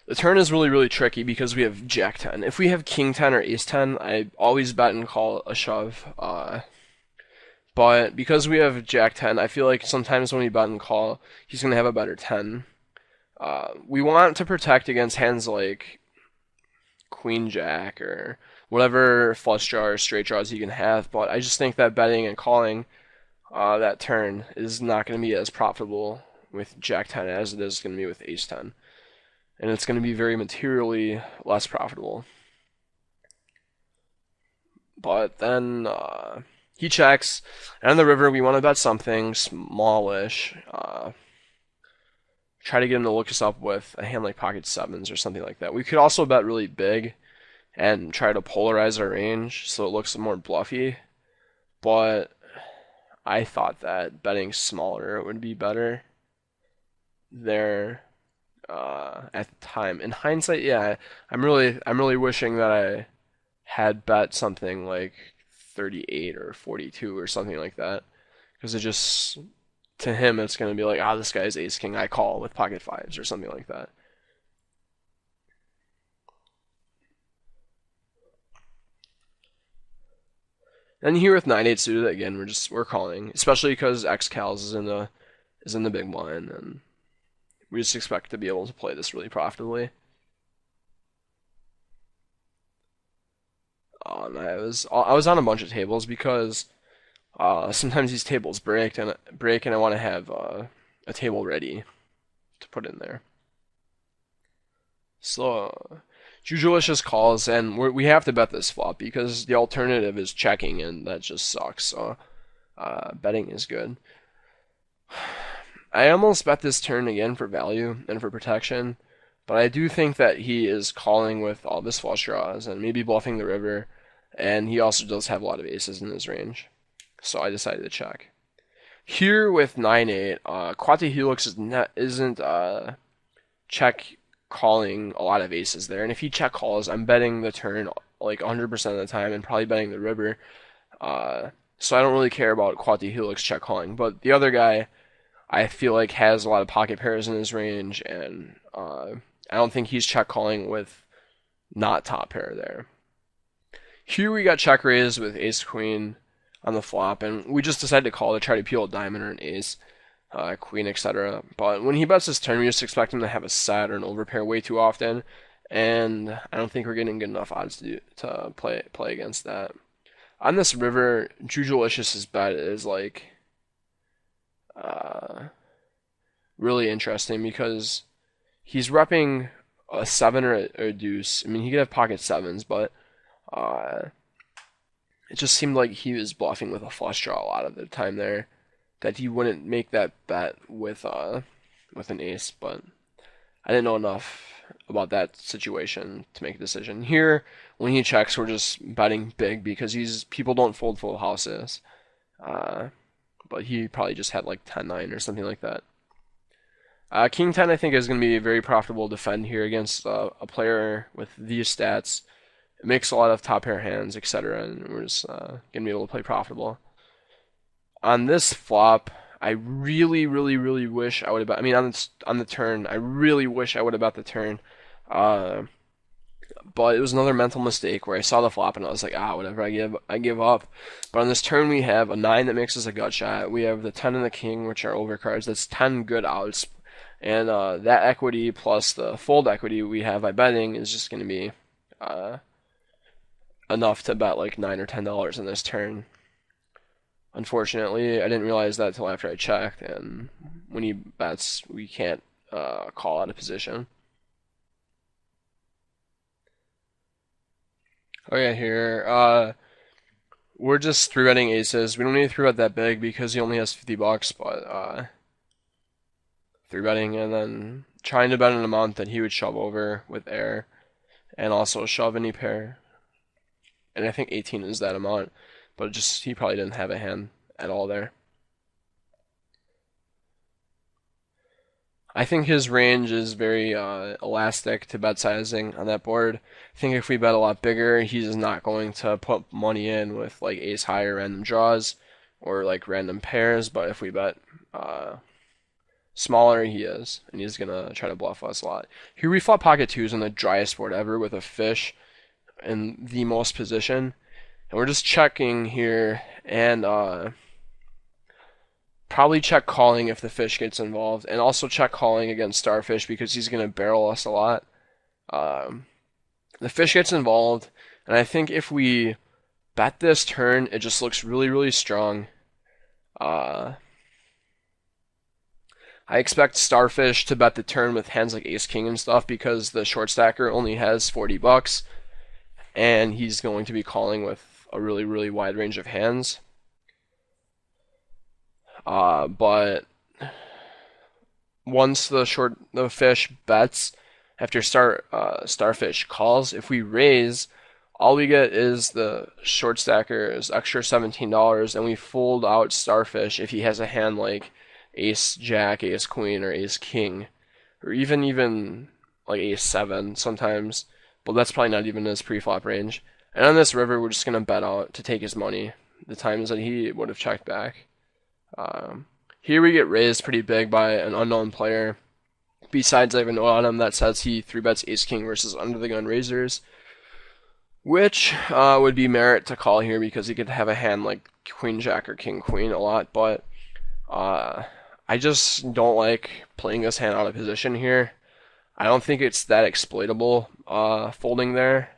The turn is really, really tricky because we have Jack 10. If we have King 10 or Ace 10, I always bet and call a shove. But because we have Jack 10, I feel like sometimes when we bet and call, he's going to have a better 10. We want to protect against hands like Queen Jack or whatever flush draw or straight draws he can have, but I just think that betting and calling that turn is not going to be as profitable with Jack 10 as it is going to be with Ace 10. And it's going to be very materially less profitable. But then he checks, and on the river we want to bet something smallish. Try to get him to look us up with a hand like pocket sevens or something like that. We could also bet really big and try to polarize our range so it looks more bluffy, but I thought that betting smaller would be better there at the time. In hindsight, yeah, I'm really wishing that I had bet something like 38 or 42 or something like that, because it just to him it's going to be like, ah, this guy's ace king, I call with pocket fives or something like that. And here with 9-8 suited again, we're calling, especially because X Cals is in the big blind, and we just expect to be able to play this really profitably. And I was on a bunch of tables because sometimes these tables break and I want to have a table ready to put in there. So Jujulicious calls, and we have to bet this flop because the alternative is checking, and that just sucks. So betting is good. I almost bet this turn again for value and for protection, but I do think that he is calling with all of his flush draws and maybe bluffing the river, and he also does have a lot of aces in his range. So I decided to check. Here with 9-8, Quate Helix isn't check calling a lot of aces there, and if he check calls, I'm betting the turn like 100% of the time and probably betting the river. So I don't really care about Quate Helix check calling, but the other guy I feel like has a lot of pocket pairs in his range, and I don't think he's check calling with not top pair there. Here we got check raise with ace queen on the flop, and we just decided to call to try to peel a diamond or an ace, queen, etc. But when he bets this turn, we just expect him to have a set or an overpair way too often, and I don't think we're getting good enough odds to play against that. On this river, Jujulicious's bet is like really interesting because he's repping a 7 or a deuce. I mean, he could have pocket sevens, but it just seemed like he was bluffing with a flush draw a lot of the time there. That he wouldn't make that bet with an ace, but I didn't know enough about that situation to make a decision. Here, when he checks, we're just betting big because people don't fold full houses. But he probably just had like 10-9 or something like that. King 10 I think is going to be a very profitable defend here against a player with these stats. It makes a lot of top pair hands, etc. And we're just going to be able to play profitable. On this flop, I really, really, really wish I would have bet. I mean, on the turn, I really wish I would have bet the turn. But it was another mental mistake where I saw the flop and I was like, whatever, I give up. But on this turn, we have a 9 that makes us a gut shot. We have the 10 and the king, which are overcards. That's 10 good outs. And that equity plus the fold equity we have by betting is just going to be enough to bet like $9 or $10 on this turn. Unfortunately, I didn't realize that until after I checked, and when he bets, we can't call out of position. Okay, here, we're just 3-betting aces. We don't need to 3-bet that big because he only has $50, but 3-betting and then trying to bet an amount that he would shove over with air and also shove any pair. And I think 18 is that amount, but just he probably didn't have a hand at all there. I think his range is very elastic to bet sizing on that board. I think if we bet a lot bigger, he's not going to put money in with like ace high or random draws or like random pairs, but if we bet smaller, he is, and he's gonna try to bluff us a lot. Here we flop pocket twos on the driest board ever with a fish in the most position, and we're just checking here and probably check calling if the fish gets involved, and also check calling against starfish because he's going to barrel us a lot. The fish gets involved, and I think if we bet this turn, it just looks really, really strong. I expect starfish to bet the turn with hands like ace king and stuff because the short stacker only has 40 bucks, and he's going to be calling with a really, really wide range of hands. But once the fish bets after starfish calls, if we raise, all we get is the short stacker's extra $17, and we fold out starfish if he has a hand like ace jack, ace queen, or ace king, or even like ace 7 sometimes. But that's probably not even his pre-flop range. And on this river, we're just gonna bet out to take his money the times that he would have checked back. Here we get raised pretty big by an unknown player. Besides, I have a note on him that says he 3-bets ace-king versus under-the-gun raisers, which would be merit to call here because he could have a hand like queen-jack or king-queen a lot, but I just don't like playing this hand out of position here. I don't think it's that exploitable folding there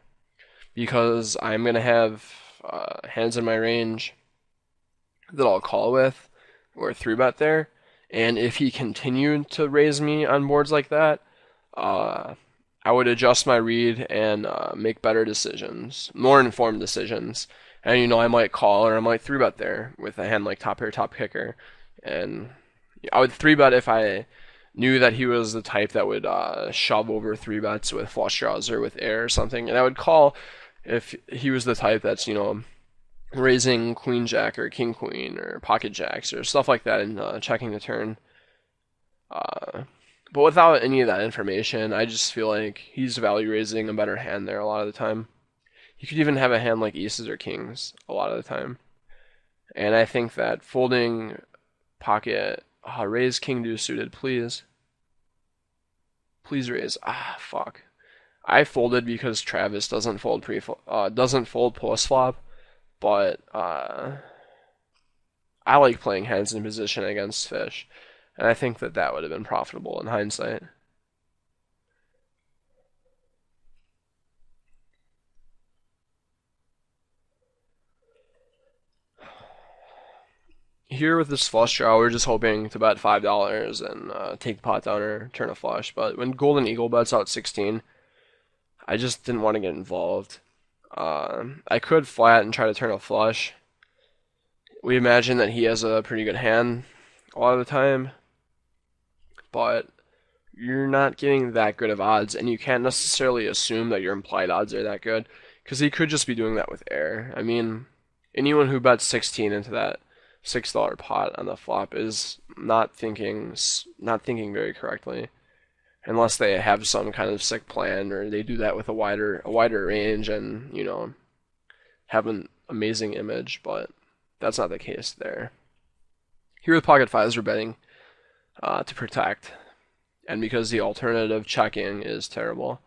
because I'm going to have hands in my range that I'll call with or 3-bet there, and if he continued to raise me on boards like that, I would adjust my read and make better decisions, more informed decisions. And I might call or I might 3-bet there with a hand like top pair, top kicker, and I would 3-bet if I knew that he was the type that would shove over 3-bets with flush draws or with air or something, and I would call if he was the type that's raising queen jack or king queen or pocket jacks or stuff like that and checking the turn. But without any of that information, I just feel like he's value raising a better hand there a lot of the time. He could even have a hand like aces or kings a lot of the time. And I think that folding pocket, raise king deuce suited, please. Please raise. Fuck. I folded because Travis doesn't fold post flop. But I like playing hands in position against fish, and I think that would have been profitable in hindsight. Here with this flush draw, we're just hoping to bet $5 and take the pot down or turn a flush. But when Golden Eagle bets out 16, I just didn't want to get involved. I could flat and try to turn a flush. We imagine that he has a pretty good hand a lot of the time, but you're not getting that good of odds, and you can't necessarily assume that your implied odds are that good, because he could just be doing that with air. I mean, anyone who bets 16 into that $6 pot on the flop is not thinking very correctly. Unless they have some kind of sick plan, or they do that with a wider range and have an amazing image, but that's not the case there. Here with pocket fives, we're betting to protect, and because the alternative checking is terrible,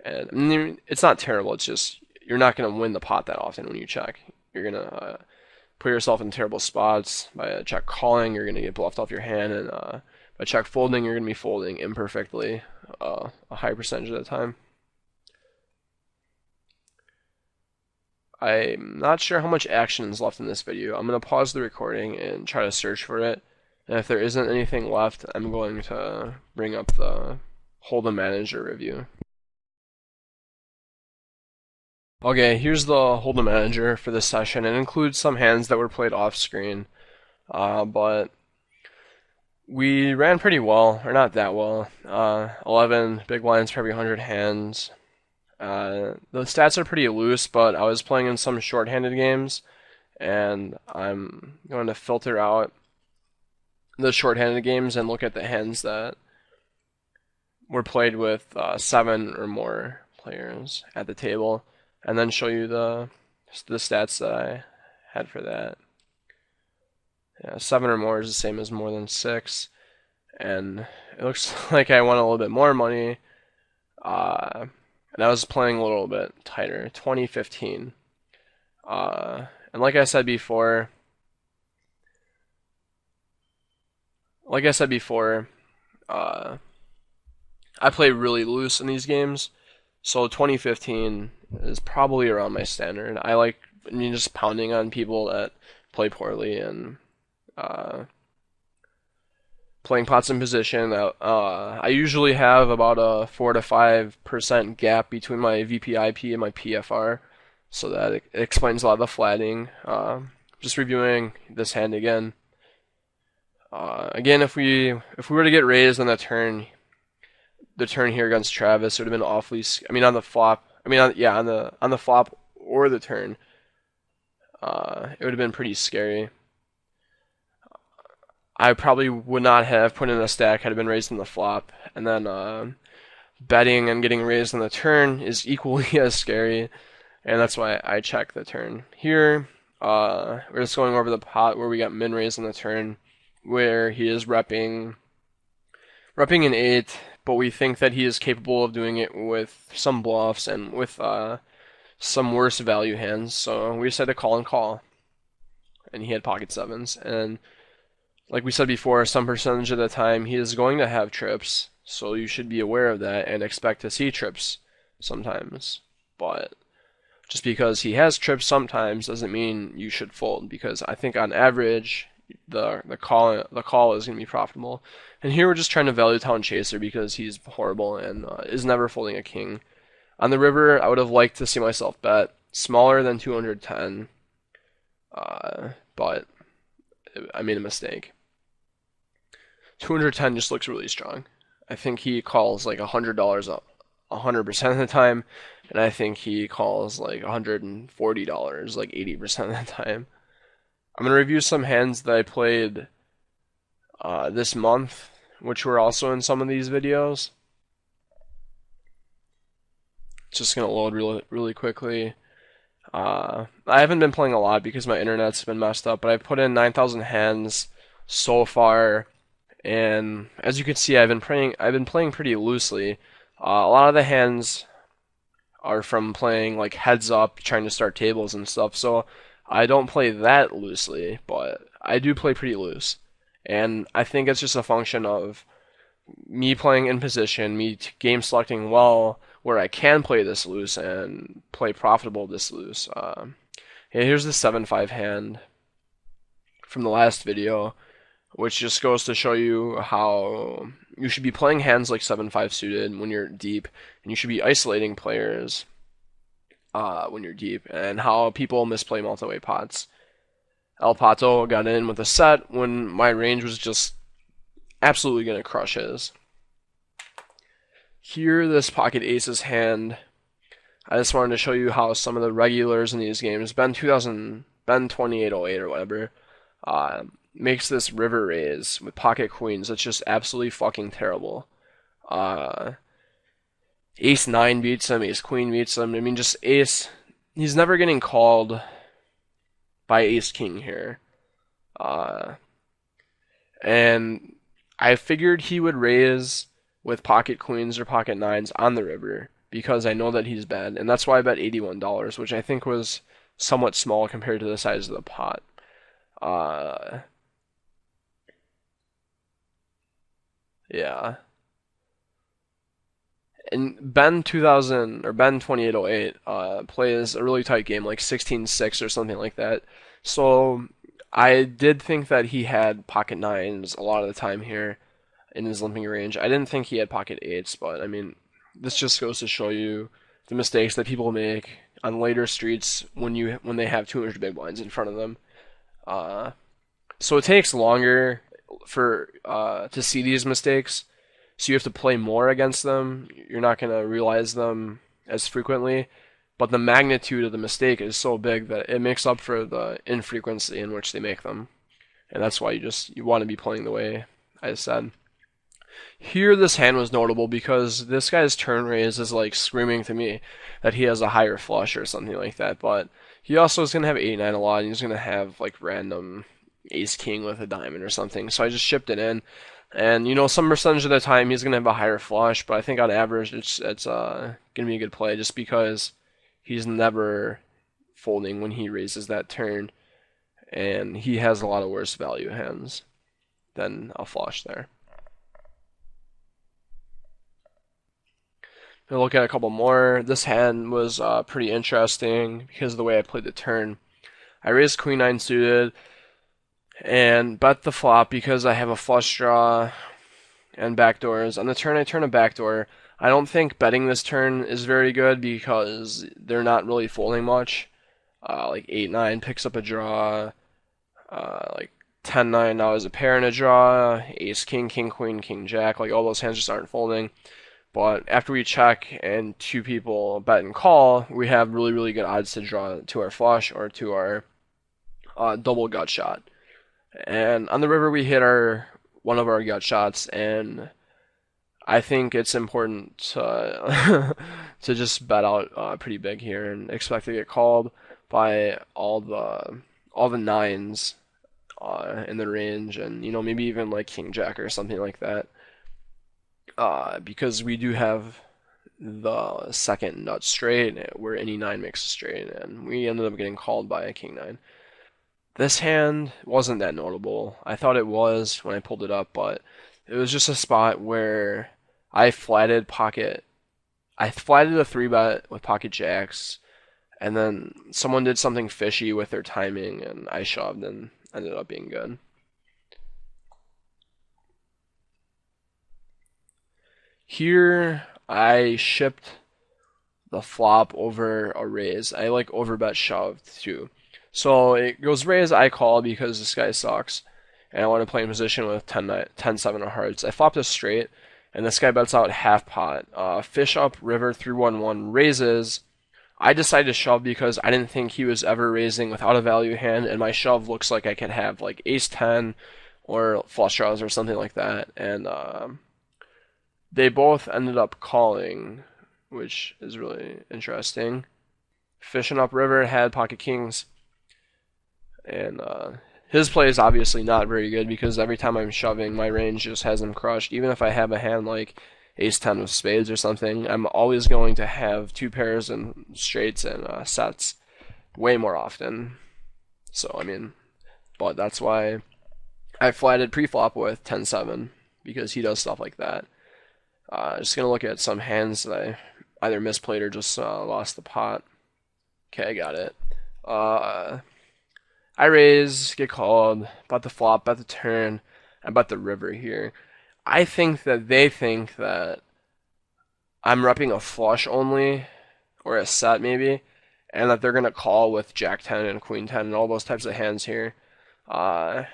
and I mean, it's not terrible. It's just you're not going to win the pot that often when you check. You're gonna put yourself in terrible spots by a check calling. You're gonna get bluffed off your hand, and by check folding, you're going to be folding imperfectly a high percentage of the time. I'm not sure how much action is left in this video. I'm going to pause the recording and try to search for it. And if there isn't anything left, I'm going to bring up the Holdem Manager review. Okay, here's the Holdem Manager for this session. It includes some hands that were played off screen, but We ran pretty well, or not that well. 11 big blinds for every 100 hands. The stats are pretty loose, but I was playing in some short-handed games, and I'm going to filter out the short-handed games and look at the hands that were played with 7 or more players at the table, and then show you the stats that I had for that. Yeah, 7 or more is the same as more than 6, and it looks like I won a little bit more money. And I was playing a little bit tighter, 2015. And like I said before, uh, I play really loose in these games, so 2015 is probably around my standard. I mean, just pounding on people that play poorly and uh, playing pots in position. I usually have about a 4 to 5% gap between my VPIP and my PFR, so that it explains a lot of the flatting. Just reviewing this hand again. Again, if we were to get raised on the turn here against Travis, it would have been awfully. I mean, on the flop. I mean, on the flop or the turn, it would have been pretty scary. I probably would not have put in a stack had it been raised on the flop, and then betting and getting raised on the turn is equally as scary, and that's why I check the turn here. We're just going over the pot where we got min raised on the turn, where he is repping an 8, but we think that he is capable of doing it with some bluffs and with some worse value hands. So we decided to call, and he had pocket sevens. And like we said before, some percentage of the time he is going to have trips, so you should be aware of that and expect to see trips sometimes. But just because he has trips sometimes doesn't mean you should fold, because I think on average the call is going to be profitable. And here we're just trying to value town chaser because he's horrible and is never folding a king. On the river, I would have liked to see myself bet smaller than 210, but I made a mistake. 210 just looks really strong. I think he calls like $100 up 100% of the time, and I think he calls like $140 like 80% of the time. I'm going to review some hands that I played this month, which were also in some of these videos. Just going to load really quickly. I haven't been playing a lot because my internet's been messed up, but I've put in 9,000 hands so far, and as you can see, I've been playing pretty loosely. A lot of the hands are from playing like heads up, trying to start tables and stuff, so I don't play that loosely, but I do play pretty loose. And I think it's just a function of me playing in position, me game selecting well where I can play this loose and play profitable this loose. Yeah, here's the 7-5 hand from the last video, which just goes to show you how you should be playing hands like 7-5 suited when you're deep, and you should be isolating players when you're deep, and how people misplay multi-way pots. El Pato got in with a set when my range was just absolutely going to crush his. Here, this pocket aces hand, I just wanted to show you how some of the regulars in these games, Ben 2808 or whatever, makes this river raise with pocket queens. It's just absolutely fucking terrible. Ace 9 beats him, ace queen beats him. I mean, just ace. He's never getting called by ace king here. And I figured he would raise with pocket queens or pocket nines on the river because I know that he's bad. And that's why I bet $81, which I think was somewhat small compared to the size of the pot. Yeah. And Ben 2808 plays a really tight game, like 16-6 or something like that. So I did think that he had pocket nines a lot of the time here in his limping range. I didn't think he had pocket eights, but I mean, this just goes to show you the mistakes that people make on later streets when they have 200 big blinds in front of them. So it takes longer for to see these mistakes. So you have to play more against them. You're not going to realize them as frequently, but the magnitude of the mistake is so big that it makes up for the infrequency in which they make them. And that's why you want to be playing the way I said. Here, this hand was notable because this guy's turn raise is like screaming to me that he has a higher flush or something like that. But he also is going to have 8-9 a lot, and he's going to have like random ace-king with a diamond or something. So I just shipped it in. And, you know, some percentage of the time he's going to have a higher flush, but I think on average it's going to be a good play just because he's never folding when he raises that turn. And he has a lot of worse value hands than a flush there. We'll look at a couple more. This hand was pretty interesting because of the way I played the turn. I raised Queen 9 suited and bet the flop because I have a flush draw and backdoors. On the turn, I turn a backdoor. I don't think betting this turn is very good because they're not really folding much. Like 8-9 picks up a draw. Like 10-9 now is a pair and a draw. Ace-king, king-queen, king-jack. Like all those hands just aren't folding. But after we check and two people bet and call, we have really, really good odds to draw to our flush or to our double gut shot. And on the river, we hit one of our gut shots, and I think it's important to to just bet out pretty big here and expect to get called by all the nines in the range, and you know maybe even like king jack or something like that. Because we do have the second nut straight where any 9 makes a straight, and we ended up getting called by a king 9. This hand wasn't that notable. I thought it was when I pulled it up, but it was just a spot where I flatted a 3-bet with pocket jacks, and then someone did something fishy with their timing, and I shoved and ended up being good. Here, I shipped the flop over a raise. I like overbet shoved too. So it goes raise, I call because this guy sucks. And I want to play in position with 10-7 of hearts. I flopped a straight, and this guy bets out half pot. Fish up, river, 3-1-1, raises. I decided to shove because I didn't think he was ever raising without a value hand, and my shove looks like I could have like ace-10 or flush draws or something like that. And they both ended up calling, which is really interesting. Fishing up river had pocket kings, and his play is obviously not very good because every time I'm shoving, my range just has him crushed. Even if I have a hand like ace-10 of spades or something, I'm always going to have two pairs and straights and sets way more often. So, I mean, but that's why I flatted pre-flop with 10-7 because he does stuff like that. Just going to look at some hands that I either misplayed or just lost the pot. Okay, I got it. I raise, get called, bet the flop, bet the turn, and bet the river here. I think that they think that I'm repping a flush only, or a set maybe, and that they're going to call with jack 10 and queen 10 and all those types of hands here. I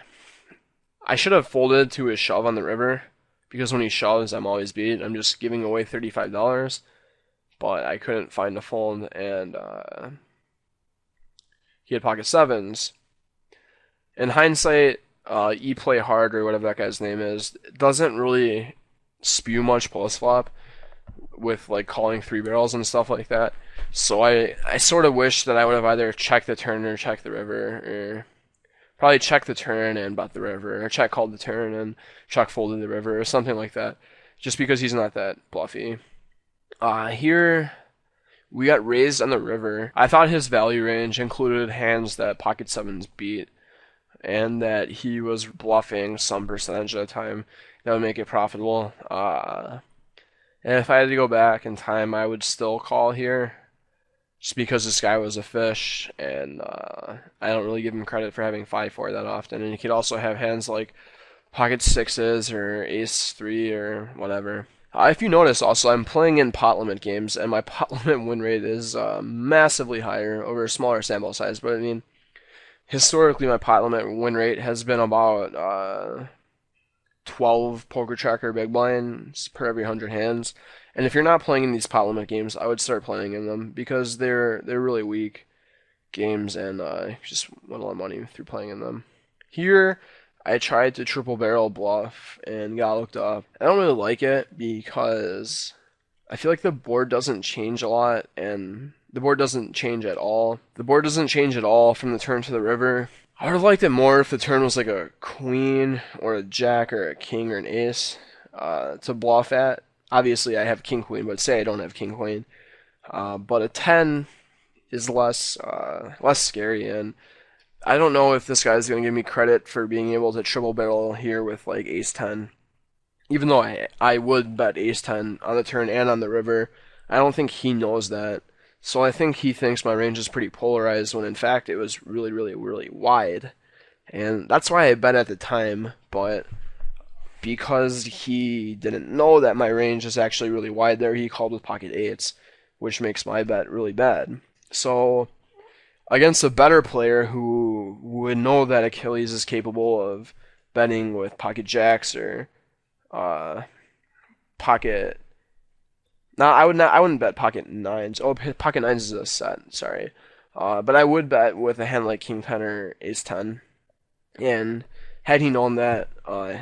should have folded to his shove on the river, because when he shoves, I'm always beat. I'm just giving away $35, but I couldn't find a fold, and he had pocket sevens. In hindsight, E-Play Hard, or whatever that guy's name is, doesn't really spew much post-flop with like calling 3-barrels and stuff like that. So I sort of wish that I would have either checked the turn or checked the river, or probably checked the turn and bet the river, or check called the turn and check folded the river, or something like that, just because he's not that bluffy. Here, we got raised on the river. I thought his value range included hands that pocket sevens beat, and that he was bluffing some percentage of the time that would make it profitable. And if I had to go back in time, I would still call here, just because this guy was a fish, and I don't really give him credit for having 5-4 that often. And he could also have hands like pocket sixes or ace-3 or whatever. If you notice, also, I'm playing in pot limit games, and my pot limit win rate is massively higher over a smaller sample size. But I mean, historically, my pot limit win rate has been about 12 poker tracker big blinds per every 100 hands. And if you're not playing in these pot limit games, I would start playing in them because they're really weak games, and just win a lot of money through playing in them. Here, I tried to triple barrel bluff and got looked up. I don't really like it because I feel like the board doesn't change a lot, and the board doesn't change at all. The board doesn't change at all from the turn to the river. I would have liked it more if the turn was like a queen or a jack or a king or an ace to bluff at. Obviously, I have king queen, but say I don't have king queen. But a 10 is less scary, and I don't know if this guy's going to give me credit for being able to triple barrel here with like ace 10. Even though I would bet ace 10 on the turn and on the river, I don't think he knows that. So I think he thinks my range is pretty polarized when in fact it was really, really, really wide. And that's why I bet at the time, but because he didn't know that my range is actually really wide there, he called with pocket eights, which makes my bet really bad. So against a better player who would know that Achilles is capable of betting with pocket jacks or pocket. No, I wouldn't bet pocket nines. Oh, pocket nines is a set. Sorry, but I would bet with a hand like king 10 or ace 10. And had he known that,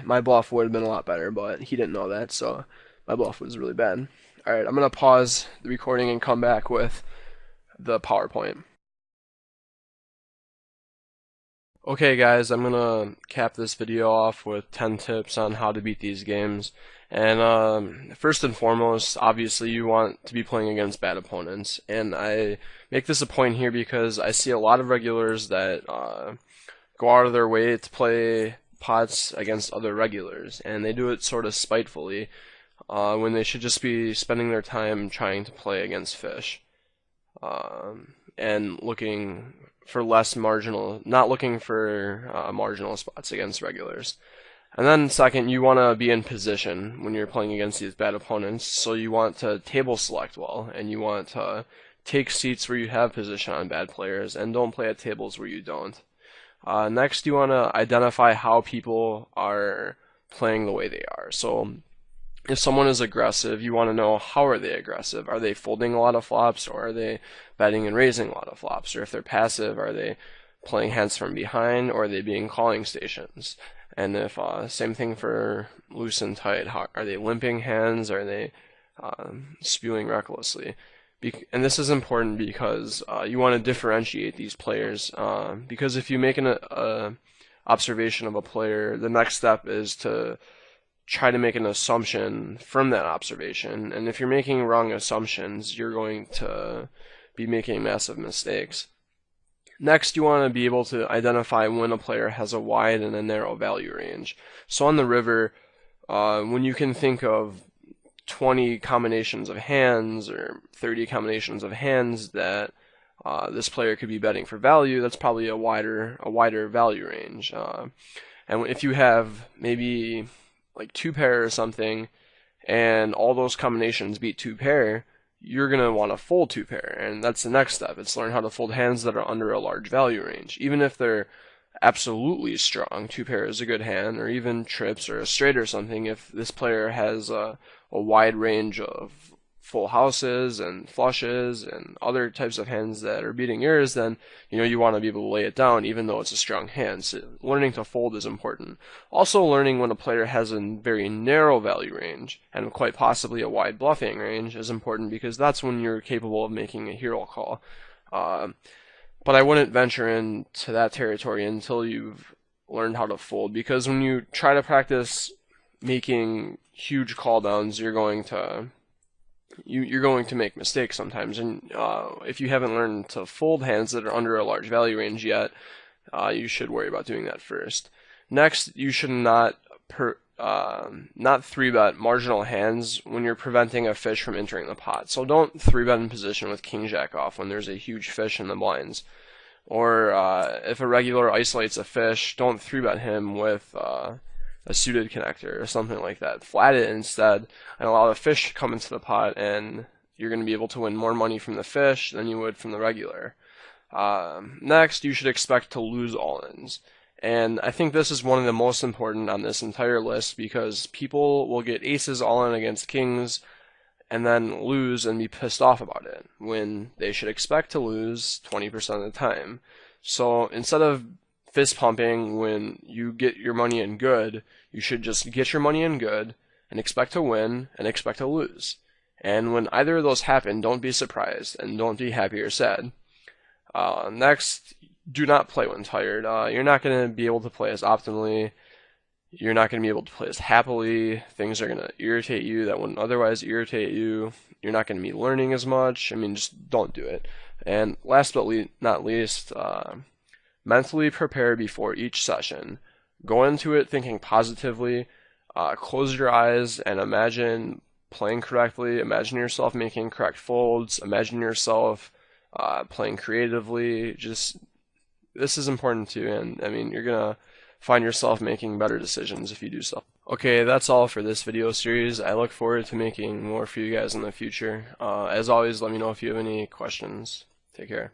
my bluff would have been a lot better. But he didn't know that, so my bluff was really bad. All right, I'm gonna pause the recording and come back with the PowerPoint. Okay guys, I'm gonna cap this video off with 10 tips on how to beat these games. And first and foremost, obviously you want to be playing against bad opponents. And I make this a point here because I see a lot of regulars that go out of their way to play pots against other regulars, and they do it sort of spitefully when they should just be spending their time trying to play against fish. And looking for less marginal, not looking for marginal spots against regulars. And then second, you want to be in position when you're playing against these bad opponents, so you want to table select well, and you want to take seats where you have position on bad players, and don't play at tables where you don't. Next, you want to identify how people are playing the way they are. So if someone is aggressive, you want to know how are they aggressive. Are they folding a lot of flops, or are they betting and raising a lot of flops? Or if they're passive, are they playing hands from behind, or are they being calling stations? And if same thing for loose and tight, are they limping hands? Are they spewing recklessly? And this is important because you want to differentiate these players. Because if you make an observation of a player, the next step is to try to make an assumption from that observation. And if you're making wrong assumptions, you're going to be making massive mistakes. Next, you want to be able to identify when a player has a wide and a narrow value range. So on the river, when you can think of 20 combinations of hands or 30 combinations of hands that this player could be betting for value, that's probably a wider value range. And if you have maybe like two pair or something, and all those combinations beat two pair, you're going to want to fold two pair, and that's the next step. It's learn how to fold hands that are under a large value range. Even if they're absolutely strong, two pair is a good hand, or even trips or a straight or something. If this player has a wide range of full houses and flushes and other types of hands that are beating yours, then you want to be able to lay it down even though it's a strong hand. So learning to fold is important. Also, learning when a player has a very narrow value range and quite possibly a wide bluffing range is important, because that's when you're capable of making a hero call. But I wouldn't venture into that territory until you've learned how to fold, because when you try to practice making huge call downs, you're going to make mistakes sometimes. And if you haven't learned to fold hands that are under a large value range yet, you should worry about doing that first. Next, you should not 3-bet marginal hands when you're preventing a fish from entering the pot. So don't 3-bet in position with king jack off when there's a huge fish in the blinds. Or if a regular isolates a fish, don't 3-bet him with a suited connector or something like that. Flat it instead and allow the fish to come into the pot, and you're going to be able to win more money from the fish than you would from the regular. Next, you should expect to lose all-ins. And I think this is one of the most important on this entire list because people will get aces all in against kings and then lose and be pissed off about it when they should expect to lose 20% of the time. So instead of fist pumping when you get your money in good, you should just get your money in good and expect to win and expect to lose. And when either of those happen, don't be surprised and don't be happy or sad. Next, do not play when tired. You're not going to be able to play as optimally. You're not going to be able to play as happily. Things are going to irritate you that wouldn't otherwise irritate you. You're not going to be learning as much. I mean, just don't do it. And last but not least, mentally prepare before each session. Go into it thinking positively. Close your eyes and imagine playing correctly. Imagine yourself making correct folds. Imagine yourself playing creatively. This is important too, and I mean, you're gonna find yourself making better decisions if you do so. Okay, that's all for this video series. I look forward to making more for you guys in the future. As always, let me know if you have any questions. Take care.